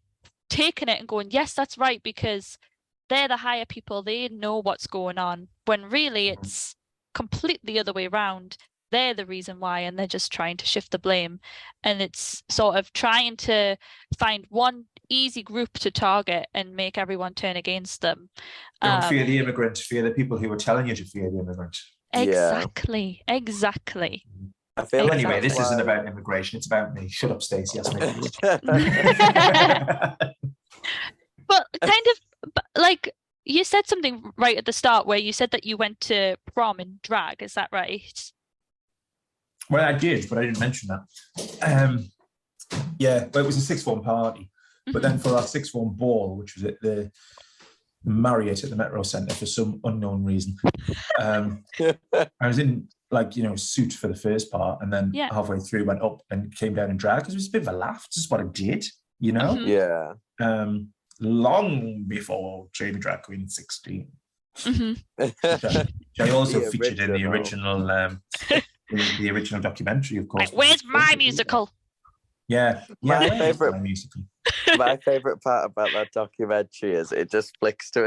[SPEAKER 1] taking it and going, yes, that's right, because they're the higher people. They know what's going on. When really it's completely the other way around. They're the reason why, and they're just trying to shift the blame. And it's sort of trying to find one easy group to target and make everyone turn against them.
[SPEAKER 3] Don't fear the immigrant, fear the people who are telling you to fear the immigrant.
[SPEAKER 1] Exactly.
[SPEAKER 2] I feel
[SPEAKER 3] anyway, this isn't about immigration, it's about me. Shut up, Stacey. Ask me.
[SPEAKER 1] But kind of, like, you said something right at the start where you said that you went to prom in drag, is that right?
[SPEAKER 3] Well, I did, but I didn't mention that. Yeah, well, it was a sixth form party. But then for our sixth form ball, which was at the Marriott at the Metro Centre for some unknown reason, I was in, like, you know, suit for the first part, and then halfway through went up and came down in drag because it was a bit of a laugh. This is what I did, you know? Long before Jamie Drag Queen 16. I also featured in the original the original documentary, of course.
[SPEAKER 1] Like, where's my musical?
[SPEAKER 2] My favourite part about that documentary is it just flicks to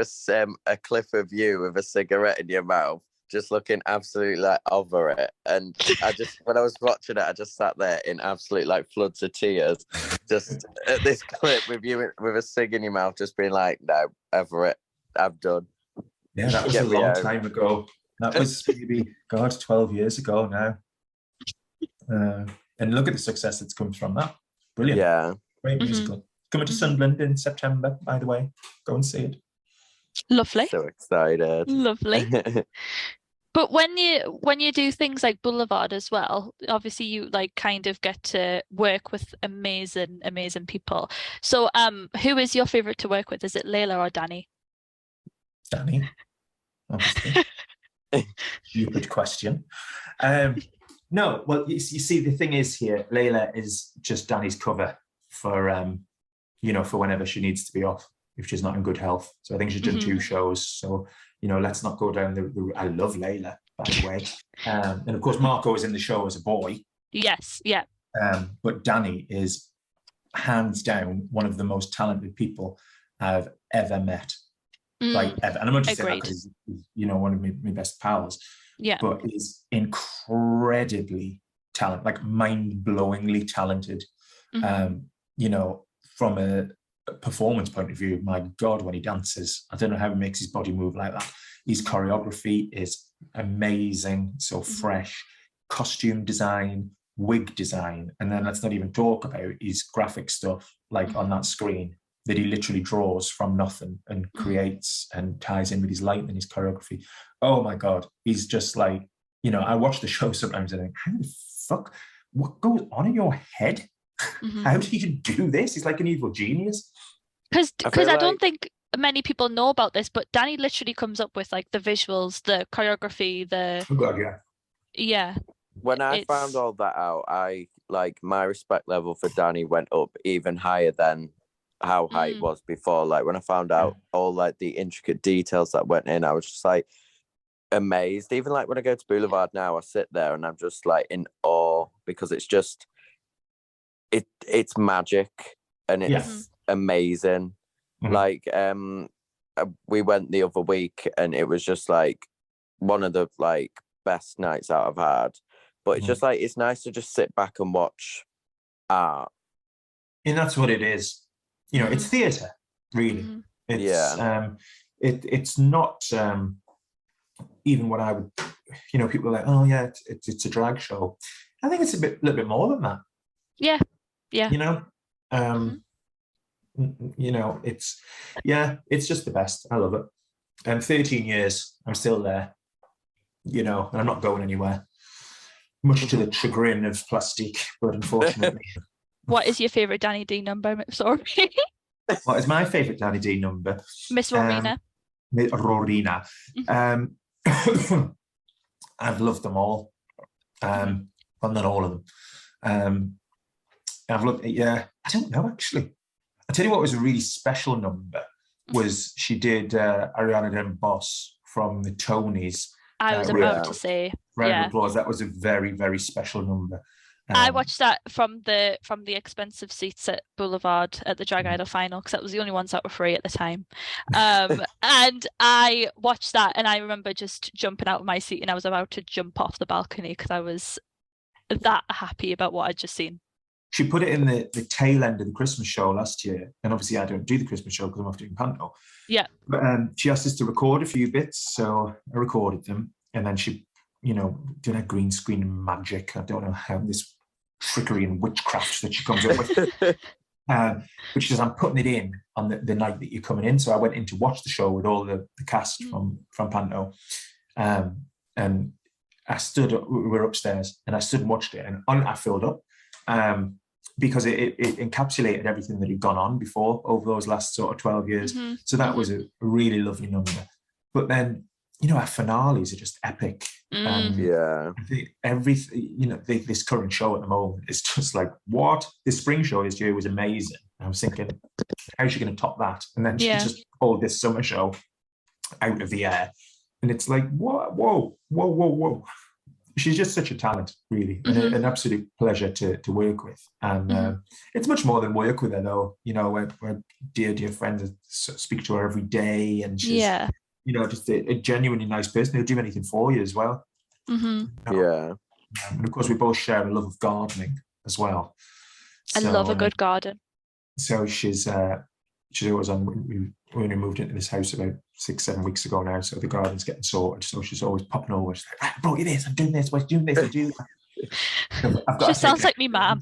[SPEAKER 2] a clip of you with a cigarette in your mouth, just looking absolutely like over it. And I just, when I was watching it, I just sat there in absolute like floods of tears, just at this clip with you with a cig in your mouth, just being like, no, over it, I'm done.
[SPEAKER 3] Yeah, that was a long time ago. That was maybe, God, 12 years ago now. And look at the success that's come from that. Brilliant.
[SPEAKER 2] Yeah.
[SPEAKER 3] Great musical. Coming to Sunderland in September, by the way. Go and see it.
[SPEAKER 1] Lovely.
[SPEAKER 2] So excited.
[SPEAKER 1] Lovely. But when you do things like Boulevard as well, obviously you like kind of get to work with amazing people. So who is your favorite to work with? Is it Layla or Danny?
[SPEAKER 3] Danny, obviously. Stupid question. No, well, you see, the thing is here, Layla is just Danny's cover for, for whenever she needs to be off, if she's not in good health. So I think she's done 2 shows. So, let's not go down the I love Layla, by the way. And of course, Marco is in the show as a boy.
[SPEAKER 1] Yes, yeah.
[SPEAKER 3] But Danny is hands down one of the most talented people I've ever met. Like ever. And I'm not just saying that because he's, one of my best pals.
[SPEAKER 1] Yeah.
[SPEAKER 3] But he's incredibly talented, like mind-blowingly talented. From a performance point of view, my God, when he dances, I don't know how he makes his body move like that. His choreography is amazing, so fresh. Costume design, wig design, and then let's not even talk about his graphic stuff, like on that screen, that he literally draws from nothing and creates and ties in with his light and his choreography. Oh my God, he's just like, I watch the show sometimes and I think, how the fuck, what goes on in your head? How do you do this? He's like an evil genius.
[SPEAKER 1] Because I don't think many people know about this, but Danny literally comes up with like the visuals, the choreography,
[SPEAKER 3] Oh God,
[SPEAKER 1] yeah.
[SPEAKER 2] When I found all that out, my respect level for Danny went up even higher than how high it was before. Like when I found out all like the intricate details that went in, I was just like amazed. Even like when I go to Boulevard now, I sit there and I'm just like in awe, because it's just it's magic and it's amazing. Like we went the other week and it was just like one of the like best nights out I've had. But it's just like, it's nice to just sit back and watch art.
[SPEAKER 3] And that's what it is. It's theatre, really. It's not even what I would, people are like, oh yeah, it's a drag show. I think it's a little bit more than that.
[SPEAKER 1] Yeah.
[SPEAKER 3] It's just the best. I love it. And 13 years, I'm still there, and I'm not going anywhere. Much to the chagrin of plastic, but unfortunately.
[SPEAKER 1] What is your favourite Danny D number? Sorry.
[SPEAKER 3] What is my favourite Danny D number?
[SPEAKER 1] Miss Rorina.
[SPEAKER 3] Rorina. I've loved them all. Well, not all of them. I've looked at, I don't know, actually. I'll tell you what was a really special number was she did Ariana DeBose from the Tonys.
[SPEAKER 1] I was about to say,
[SPEAKER 3] round of applause. That was a very, very special number.
[SPEAKER 1] I watched that from the expensive seats at Boulevard at the Drag Idol final, because that was the only ones that were free at the time. And I watched that and I remember just jumping out of my seat and I was about to jump off the balcony because I was that happy about what I'd just seen.
[SPEAKER 3] She put it in the tail end of the Christmas show last year. And obviously I don't do the Christmas show because I'm off doing panto.
[SPEAKER 1] Yeah.
[SPEAKER 3] But she asked us to record a few bits. So I recorded them. And then she, did a green screen magic. I don't know how this trickery and witchcraft that she comes up with. But she says, I'm putting it in on the night that you're coming in. So I went in to watch the show with all the cast from panto. And I stood, we were upstairs, and I stood and watched it. And I filled up. Because it encapsulated everything that had gone on before over those last sort of 12 years. So that was a really lovely number. But then, our finales are just epic.
[SPEAKER 2] Yeah.
[SPEAKER 3] Everything, this current show at the moment is just like, what? This spring show this year was amazing. I was thinking, how's she going to top that? And then she just pulled this summer show out of the air. And it's like, whoa. She's just such a talent, really, and an absolute pleasure to work with. And it's much more than work with her, though. We're dear friends. I speak to her every day, and she's, just a genuinely nice person who'll do anything for you as well.
[SPEAKER 2] Yeah.
[SPEAKER 3] And of course, we both share a love of gardening as well.
[SPEAKER 1] I love a good garden.
[SPEAKER 3] So she's always on. We only moved into this house about 6-7 weeks ago now, so the garden's getting sorted. So she's always popping over. She's like, I brought you this. I'm doing this. We're doing this. I'm doing that.
[SPEAKER 1] She sounds like me, mum.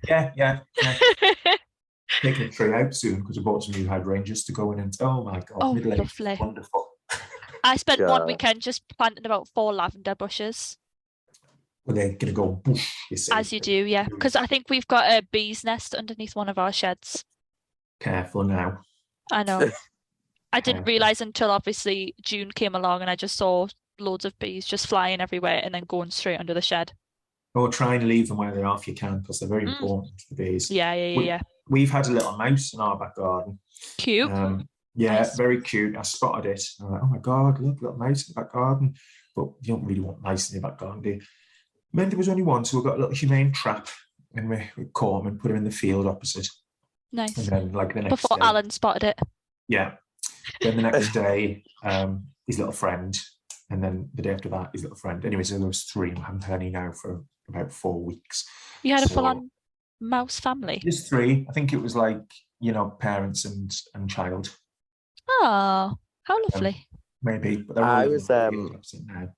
[SPEAKER 3] Yeah. Taking a tree out soon because we bought some new hydrangeas to go in, and oh my God,
[SPEAKER 1] lovely,
[SPEAKER 3] wonderful.
[SPEAKER 1] I spent one weekend just planting about 4 lavender bushes.
[SPEAKER 3] Well, they're gonna go boosh, you see.
[SPEAKER 1] As you do, yeah. Because I think we've got a bee's nest underneath one of our sheds.
[SPEAKER 3] Careful now.
[SPEAKER 1] I know. I didn't realise until obviously June came along and I just saw loads of bees just flying everywhere and then going straight under the shed.
[SPEAKER 3] Or try and leave them where they are if you can, because they're very
[SPEAKER 1] Mm.
[SPEAKER 3] important, the bees.
[SPEAKER 1] Yeah.
[SPEAKER 3] We've had a little mouse in our back garden.
[SPEAKER 1] Cute.
[SPEAKER 3] Yeah,
[SPEAKER 1] Nice.
[SPEAKER 3] very cute. I spotted it. I'm like, oh my God, look, little mouse in the back garden. But you don't really want mice in your back garden, do you? Then there was only one, so we got a little humane trap, and we caught him and put him in the field opposite.
[SPEAKER 1] Nice.
[SPEAKER 3] And then, like, the next
[SPEAKER 1] Before
[SPEAKER 3] day,
[SPEAKER 1] Alan spotted it.
[SPEAKER 3] yeah. Then the next day, his little friend, and then the day after that, his little friend. Anyway, so there was 3, and I haven't had any now for about 4 weeks.
[SPEAKER 1] You had a
[SPEAKER 3] So,
[SPEAKER 1] full-on mouse family.
[SPEAKER 3] Just 3. I think it was like, parents and child.
[SPEAKER 1] Oh, how lovely.
[SPEAKER 3] Maybe. But they're all
[SPEAKER 2] I
[SPEAKER 3] living
[SPEAKER 2] was
[SPEAKER 3] in the field opposite now.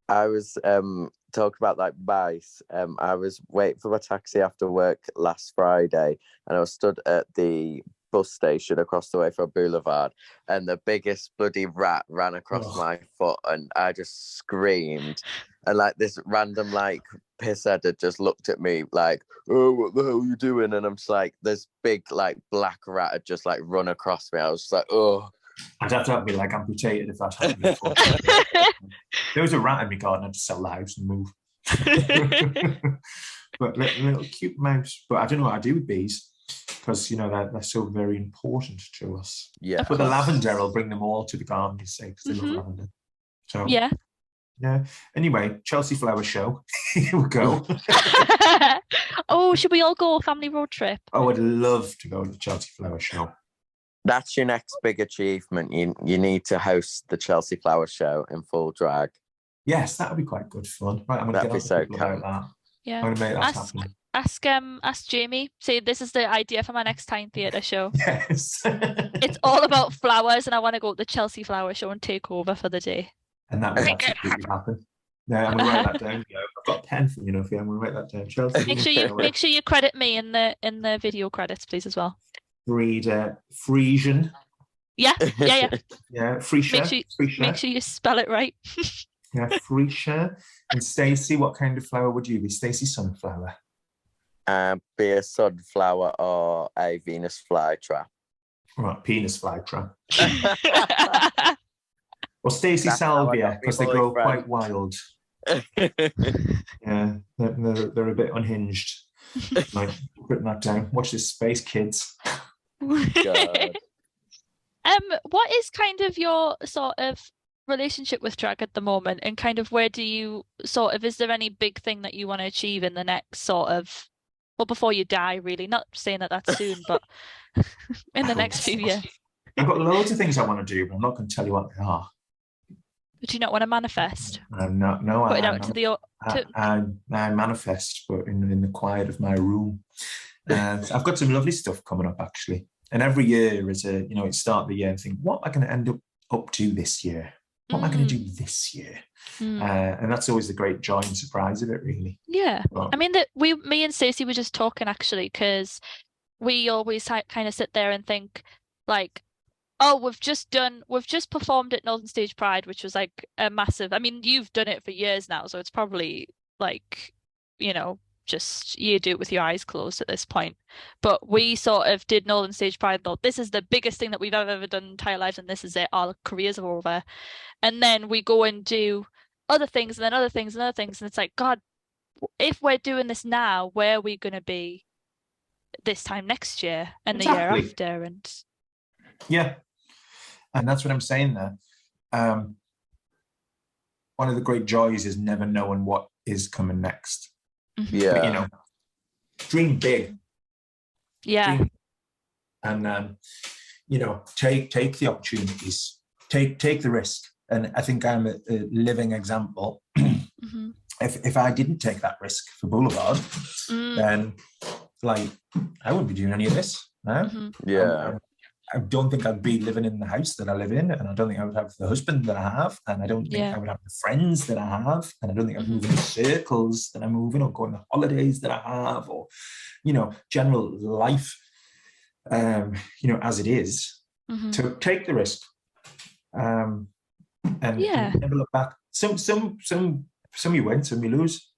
[SPEAKER 2] I was talking about like mice. I was waiting for my taxi after work last Friday, and I was stood at the bus station across the way from Boulevard, and the biggest bloody rat ran across my foot, and I just screamed. And like this random like pisshead had just looked at me like, "Oh, what the hell are you doing?" And I'm just like, this big like black rat had just like run across me. I was just like, oh.
[SPEAKER 3] I'd have to have me like amputated if that happened before. There was a rat in my garden. I had to sell the house and move. But little cute mouse. But I don't know what I do with bees, because they're so very important to us.
[SPEAKER 2] Yeah.
[SPEAKER 3] But the lavender, I'll bring them all to the garden, you say, because they love lavender. So
[SPEAKER 1] yeah.
[SPEAKER 3] Anyway, Chelsea Flower Show. Here we go.
[SPEAKER 1] Oh, should we all go family road trip?
[SPEAKER 3] I would love to go to the Chelsea Flower Show.
[SPEAKER 2] That's your next big achievement. You need to host the Chelsea Flower Show in full drag.
[SPEAKER 3] Yes, that would be quite good fun. Right, I'm going to get on to people about that.
[SPEAKER 1] Yeah.
[SPEAKER 3] I'm going to make that happen.
[SPEAKER 1] Ask Jamie. Say this is the idea for my next Time Theatre show.
[SPEAKER 3] Yes.
[SPEAKER 1] It's all about flowers, and I want to go to the Chelsea Flower Show and take over for the day.
[SPEAKER 3] And that will absolutely happen. Yeah, I'm going to write that down. I've got a pen for I'm going to write that down. Chelsea.
[SPEAKER 1] Make sure you credit me in the video credits, please, as well.
[SPEAKER 3] Frisian.
[SPEAKER 1] Yeah.
[SPEAKER 3] Yeah, Frisia.
[SPEAKER 1] Make sure you spell it right.
[SPEAKER 3] Yeah, Frisia. And Stacey, what kind of flower would you be? Stacey sunflower.
[SPEAKER 2] Be a sunflower or a Venus flytrap.
[SPEAKER 3] Right, penis flytrap. Or Stacey salvia, because they grow quite wild. Yeah, they're a bit unhinged. Like, putting that down. Watch this space, kids.
[SPEAKER 2] God.
[SPEAKER 1] What is kind of your sort of relationship with drag at the moment, and kind of where do you is there any big thing that you want to achieve in the next before you die, really? Not saying that that's soon, but in the next few years.
[SPEAKER 3] I've got loads of things I want to do, but I'm not going to tell you what they are.
[SPEAKER 1] But do you not want to manifest?
[SPEAKER 3] I'm not. No,
[SPEAKER 1] put it out to the.
[SPEAKER 3] I manifest, but in the quiet of my room. And I've got some lovely stuff coming up, actually. And every year is it's start of the year and think, what am I going to end up to this year? What am I going to do this year? And that's always the great joy and surprise of it, really.
[SPEAKER 1] Yeah. I mean, me and Stacey were just talking, actually, because we always kind of sit there and think, like, oh, we've just performed at Northern Stage Pride, which was like a massive, I mean, you've done it for years now, so it's probably like, just you do it with your eyes closed at this point. But we sort of did Northern Stage Pride and thought, this is the biggest thing that we've ever done in our entire lives, and this is it, our careers are over. And then we go and do other things, and then other things, and other things, and it's like, God, if we're doing this now, where are we going to be this time next year and the year after? And
[SPEAKER 3] yeah, and that's what I'm saying there. One of the great joys is never knowing what is coming next.
[SPEAKER 2] Yeah.
[SPEAKER 3] But, dream big.
[SPEAKER 1] Yeah.
[SPEAKER 3] Dream, and take the opportunities, take the risk. And I think I'm a living example. If I didn't take that risk for Boulevard, then like I wouldn't be doing any of this. No?
[SPEAKER 2] Yeah.
[SPEAKER 3] I don't think I'd be living in the house that I live in, and I don't think I would have the husband that I have, and I don't think I would have the friends that I have, and I don't think I'd move in the circles that I'm moving, or go on the holidays that I have, or general life, as it is. To take the risk, and never look back. Some you win, some you lose.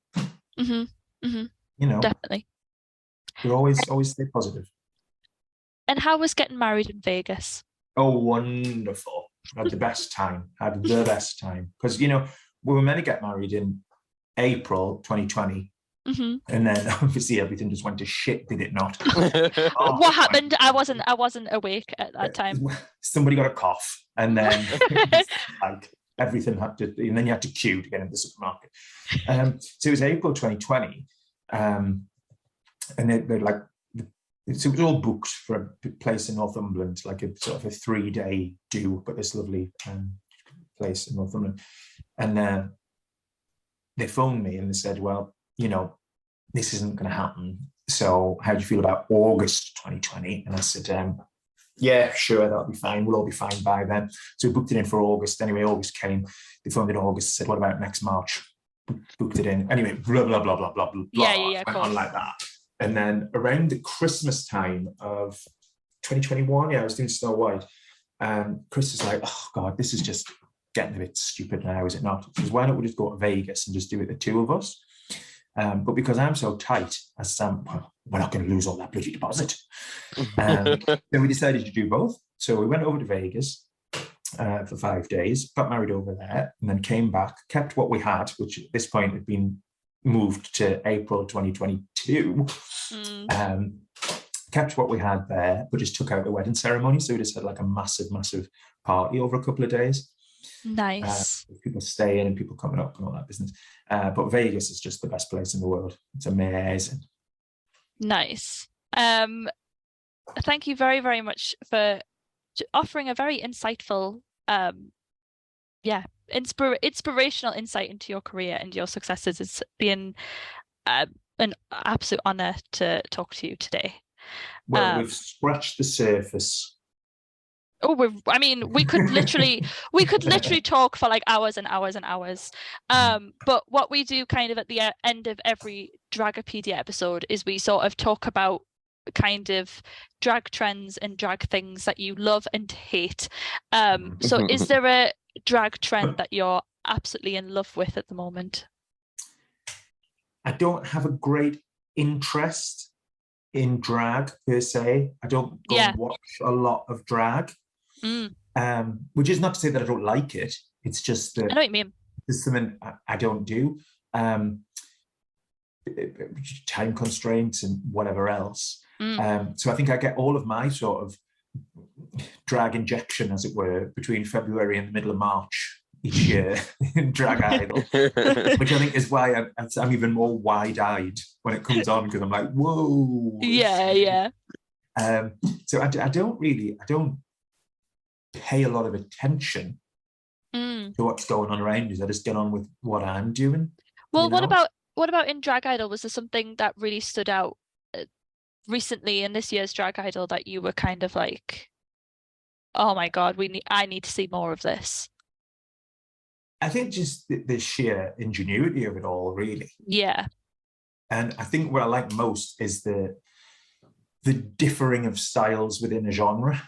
[SPEAKER 1] Definitely.
[SPEAKER 3] But always stay positive.
[SPEAKER 1] And how was getting married in Vegas?
[SPEAKER 3] Oh, wonderful. I had the best time. I had the best time. Because, you know, we were meant to get married in April 2020.
[SPEAKER 1] Mm-hmm.
[SPEAKER 3] And then obviously everything just went to shit, did it not?
[SPEAKER 1] What happened? I wasn't awake at that time.
[SPEAKER 3] Somebody got a cough, and then like everything had to, and then you had to queue to get into the supermarket. So it was April 2020, and they're like, so it was all booked for a place in Northumberland, like a sort of a 3-day do, but this lovely place in Northumberland. And they phoned me and they said, well, you know, this isn't going to happen. So how do you feel about August 2020? And I said, yeah, sure, that'll be fine. We'll all be fine by then. So we booked it in for August. Anyway, August came. They phoned in August, said, what about next March? Booked it in. Anyway, blah, blah, blah, blah, blah, blah.
[SPEAKER 1] Yeah,
[SPEAKER 3] went on like that. And then around the Christmas time of 2021, I was doing Snow White. Chris is like, oh, God, this is just getting a bit stupid now, is it not? Because why don't we just go to Vegas and just do it, the two of us? But because I'm so tight, I said, well, we're not going to lose all that bloody deposit. Then we decided to do both. So we went over to Vegas for 5 days, got married over there, and then came back, kept what we had, which at this point had been moved to April 2022. Kept what we had there, but just took out the wedding ceremony. So we just had like a massive, massive party over a couple of days.
[SPEAKER 1] Nice.
[SPEAKER 3] People staying and people coming up and all that business. But Vegas is just the best place in the world. It's amazing.
[SPEAKER 1] Nice. Thank you very, very much for offering a very insightful, inspirational insight into your career and your successes. It's been an absolute honor to talk to you today.
[SPEAKER 3] Well, we've scratched the surface.
[SPEAKER 1] Oh, we could literally talk for like hours and hours and hours. But what we do kind of at the end of every Dragopedia episode is we sort of talk about kind of drag trends and drag things that you love and hate. So is there a drag trend that you're absolutely in love with at the moment?
[SPEAKER 3] I don't have a great interest in drag per se. I don't go and watch a lot of drag. Which is not to say that I don't like it. It's just that
[SPEAKER 1] I know what you mean.
[SPEAKER 3] There's something I don't do. Time constraints and whatever else. So I think I get all of my sort of drag injection, as it were, between February and the middle of March each year in Drag Idol, which I think is why I'm even more wide-eyed when it comes on, because I'm like, whoa.
[SPEAKER 1] Yeah.
[SPEAKER 3] So I don't pay a lot of attention to what's going on around us. I just get on with what I'm doing.
[SPEAKER 1] Well, you know? what about in Drag Idol? Was there something that really stood out recently in this year's Drag Idol that you were kind of like, oh my God, I need to see more of this?
[SPEAKER 3] I think just the sheer ingenuity of it all, really.
[SPEAKER 1] Yeah.
[SPEAKER 3] And I think what I like most is the differing of styles within a genre.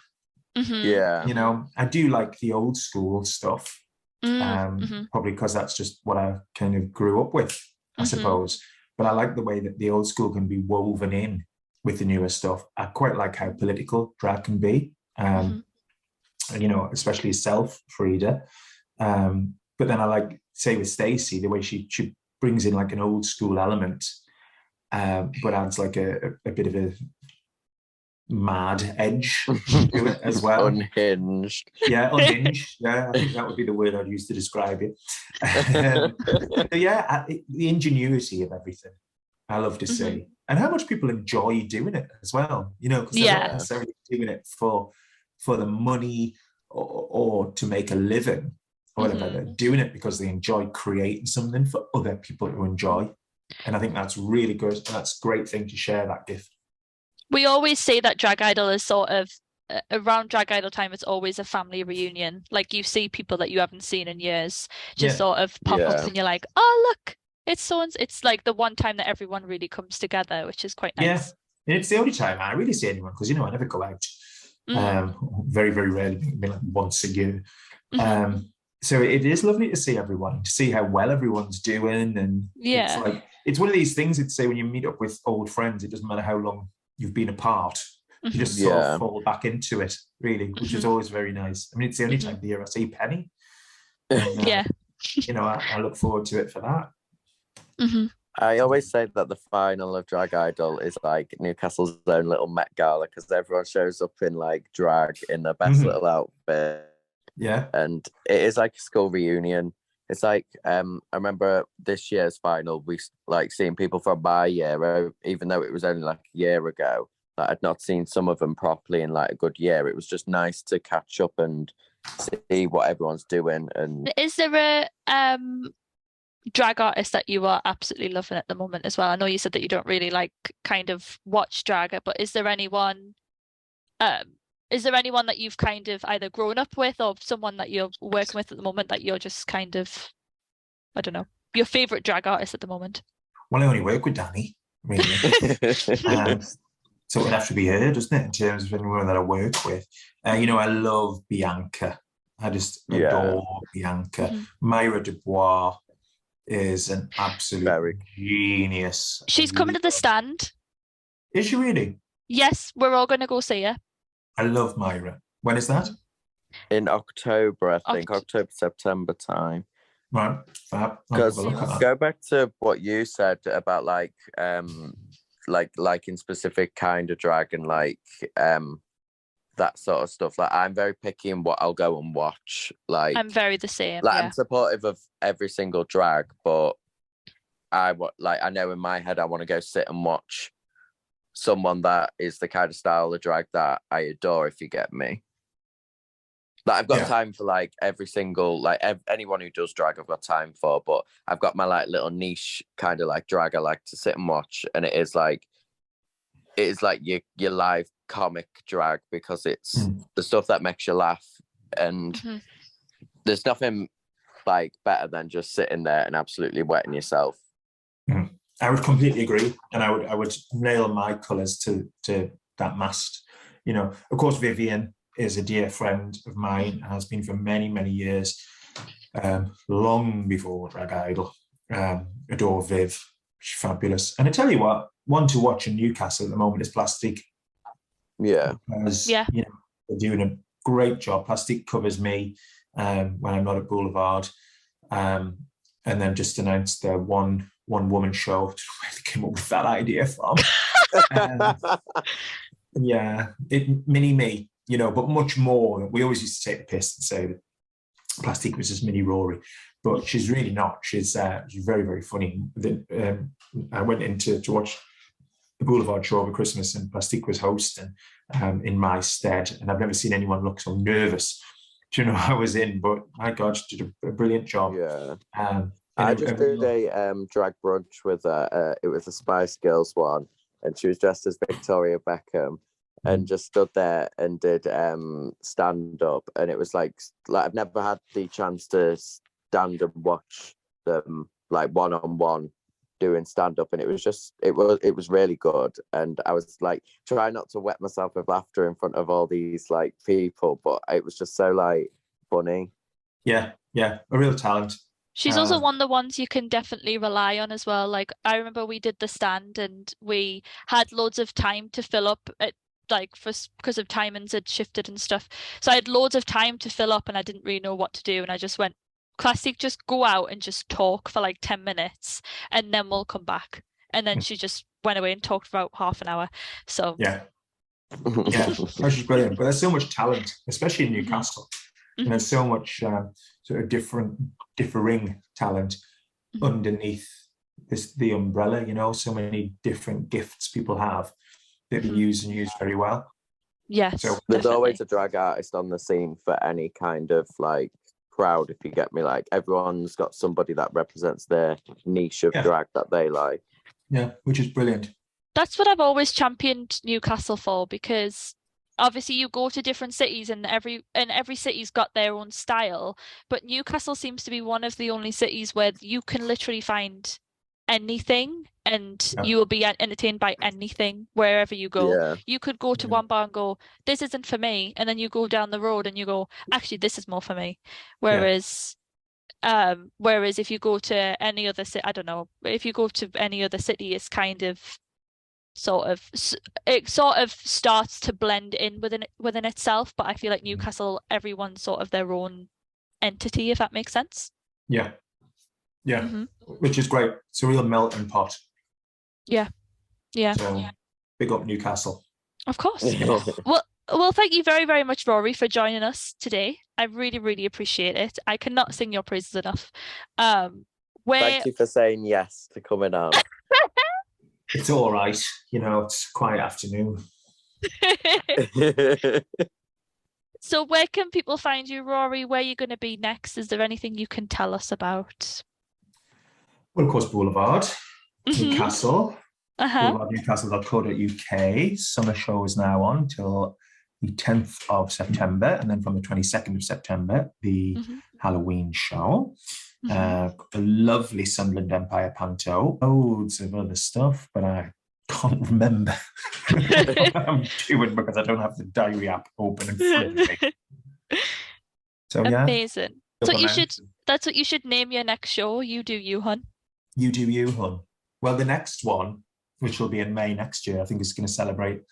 [SPEAKER 2] Yeah.
[SPEAKER 3] You know, I do like the old school stuff, probably because that's just what I kind of grew up with, I suppose. But I like the way that the old school can be woven in with the newer stuff. I quite like how political drag can be, and, you know, especially yourself, Frida. But then I like, say, with Stacey, the way she brings in like an old school element, but adds like a bit of a mad edge to it as well.
[SPEAKER 2] Unhinged.
[SPEAKER 3] Yeah, unhinged. Yeah, I think that would be the word I'd use to describe it. The ingenuity of everything, I love to see. And how much people enjoy doing it as well, you know, because they're not necessarily doing it for the money or to make a living or whatever. They're doing it because they enjoy creating something for other people to enjoy. And I think that's really good. And that's a great thing to share that gift.
[SPEAKER 1] We always say that Drag Idol is sort of, around Drag Idol time, it's always a family reunion. Like, you see people that you haven't seen in years just sort of pop up, and you're like, oh, look, it's so-and-so. It's like the one time that everyone really comes together, which is quite nice.
[SPEAKER 3] Yeah, and it's the only time I really see anyone, because, you know, I never go out. Very, very rarely, maybe like once a year. So it is lovely to see everyone, to see how well everyone's doing. And it's like, it's one of these things, it's say when you meet up with old friends, it doesn't matter how long you've been apart, You just sort of fall back into it, really, which is always very nice. I mean, it's the only time of the year I see Penny. And,
[SPEAKER 1] Yeah.
[SPEAKER 3] you know, I look forward to it for that.
[SPEAKER 2] I always say that the final of Drag Idol is like Newcastle's own little Met Gala, because everyone shows up in like drag in their best little outfit.
[SPEAKER 3] Yeah.
[SPEAKER 2] And it is like a school reunion. It's like I remember this year's final, we like seeing people from my year, even though it was only like a year ago. Like, I'd not seen some of them properly in like a good year. It was just nice to catch up and see what everyone's doing. And
[SPEAKER 1] is there a drag artist that you are absolutely loving at the moment as well? I know you said that you don't really like kind of watch drag, but is there anyone that you've kind of either grown up with or someone that you're working with at the moment that you're just kind of, I don't know, your favorite drag artist at the moment?
[SPEAKER 3] Well, I only work with Danny, really. So it would have to be her, doesn't it, in terms of anyone that I work with? You know, I love Bianca. I just adore Bianca. Myra Dubois is an absolute genius.
[SPEAKER 1] She's coming to the stand.
[SPEAKER 3] Is she really?
[SPEAKER 1] Yes, we're all going to go see her.
[SPEAKER 3] I love Myra. When is that?
[SPEAKER 2] In October, I think. October, September time.
[SPEAKER 3] Right.
[SPEAKER 2] Because go back to what you said about like in specific kind of drag and like that sort of stuff. Like, I'm very picky in what I'll go and watch. Like,
[SPEAKER 1] I'm very the same.
[SPEAKER 2] Like, I'm supportive of every single drag, but I know in my head I want to go sit and watch someone that is the kind of style of drag that I adore, if you get me. Like, I've got time for like every single, like anyone who does drag, I've got time for, but I've got my like little niche kind of like drag I like to sit and watch, and it is like your live comic drag, because it's the stuff that makes you laugh, and there's nothing like better than just sitting there and absolutely wetting yourself.
[SPEAKER 3] I would completely agree, and I would nail my colours to that mast. You know, of course, Vivian is a dear friend of mine and has been for many, many years, long before Drag Idol. Adore Viv, she's fabulous. And I tell you what, one to watch in Newcastle at the moment is Plastic.
[SPEAKER 2] Yeah.
[SPEAKER 3] Because, you know, they're doing a great job. Plastic covers me when I'm not at Boulevard. And then just announced their one woman show. Where they came up with that idea from. Mini me, you know, but much more. We always used to take the piss and say that Plastic was just mini Rory, but she's really not. She's very, very funny. I went in to watch the Boulevard show over Christmas, and Plastic was hosting in my stead, and I've never seen anyone look so nervous. Do you know I was in? But my God, she did a brilliant job.
[SPEAKER 2] Yeah. I just did a drag brunch with it was a Spice Girls one, and she was dressed as Victoria Beckham, and just stood there and did stand up, and it was like I've never had the chance to stand and watch them like one-on-one doing stand up, and it was really good, and I was like trying not to wet myself with laughter in front of all these like people, but it was just so like funny.
[SPEAKER 3] Yeah, a real talent.
[SPEAKER 1] She's also one of the ones you can definitely rely on as well. Like, I remember we did the stand and we had loads of time to fill up at, like, because of timings had shifted and stuff. So I had loads of time to fill up and I didn't really know what to do. And I just went, Classic, just go out and just talk for like 10 minutes and then we'll come back. And then she just went away and talked for about half an hour. So
[SPEAKER 3] yeah, she's brilliant. But there's so much talent, especially in Newcastle. And there's so much sort of differing talent underneath the umbrella, you know, so many different gifts people have that they use and use very well.
[SPEAKER 1] Yes.
[SPEAKER 2] So there's always a drag artist on the scene for any kind of like crowd, if you get me. Like, everyone's got somebody that represents their niche of drag that they like.
[SPEAKER 3] Yeah, which is brilliant.
[SPEAKER 1] That's what I've always championed Newcastle for, because obviously you go to different cities and every city's got their own style, but Newcastle seems to be one of the only cities where you can literally find anything and you will be entertained by anything wherever you go. You could go to one bar and go, this isn't for me, and then you go down the road and you go, actually this is more for me. Whereas if you go to any other city, I don't know, if you go to any other city, it's kind of it sort of starts to blend in within itself, but I feel like Newcastle, everyone's sort of their own entity, if that makes sense.
[SPEAKER 3] Yeah. Which is great. It's a real melting pot.
[SPEAKER 1] Yeah.
[SPEAKER 3] So big up Newcastle.
[SPEAKER 1] Of course. Well, thank you very, very much, Rory, for joining us today. I really, really appreciate it. I cannot sing your praises enough.
[SPEAKER 2] Thank you for saying yes to coming on.
[SPEAKER 3] It's all right. It's a quiet afternoon.
[SPEAKER 1] So where can people find you, Rory? Where are you going to be next? Is there anything you can tell us about?
[SPEAKER 3] Well, of course, Boulevard, Newcastle. boulevardnewcastle.co.uk. Summer show is now on till the 10th of September, and then from the 22nd of September, the Halloween show. A lovely Sunderland Empire panto, loads of other stuff, but I can't remember what I'm doing because I don't have the diary app open in front of me. So
[SPEAKER 1] amazing. That's what you should name your next show. You Do You Hun.
[SPEAKER 3] You Do You Hun. Well, the next one, which will be in May next year, I think is going to celebrate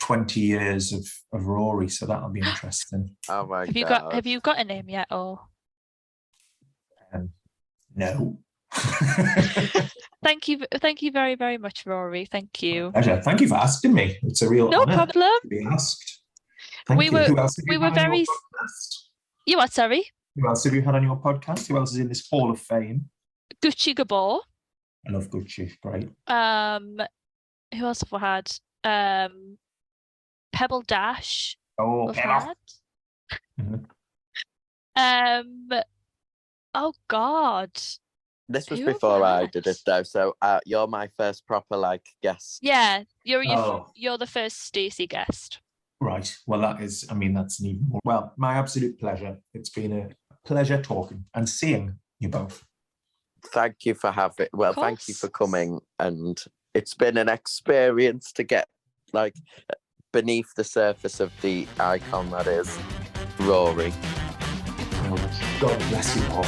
[SPEAKER 3] 20 years of Rory, so that'll be interesting.
[SPEAKER 2] Oh my God.
[SPEAKER 1] Have you got a name yet, or?
[SPEAKER 3] No.
[SPEAKER 1] Thank you very, very much, Rory. Thank you.
[SPEAKER 3] Pleasure. Thank you for asking me. It's a real honor
[SPEAKER 1] problem
[SPEAKER 3] to be asked. Thank you.
[SPEAKER 1] Who
[SPEAKER 3] else have you had on your podcast?
[SPEAKER 1] You what, sorry?
[SPEAKER 3] Who else have you had on your podcast? Who else is in this Hall of Fame?
[SPEAKER 1] Gucci Gabor.
[SPEAKER 3] I love Gucci. Great.
[SPEAKER 1] Who else have we had? Pebble Dash.
[SPEAKER 3] Oh, Pebble.
[SPEAKER 1] Oh God.
[SPEAKER 2] This was before I did it though, so you're my first proper guest.
[SPEAKER 1] Yeah, you're the first Stacey guest.
[SPEAKER 3] Right. Well, that's an even more. Well, my absolute pleasure. It's been a pleasure talking and seeing you both.
[SPEAKER 2] Thank you for having. Well, thank you for coming, and it's been an experience to get beneath the surface of the icon that is Rory.
[SPEAKER 3] God bless you all.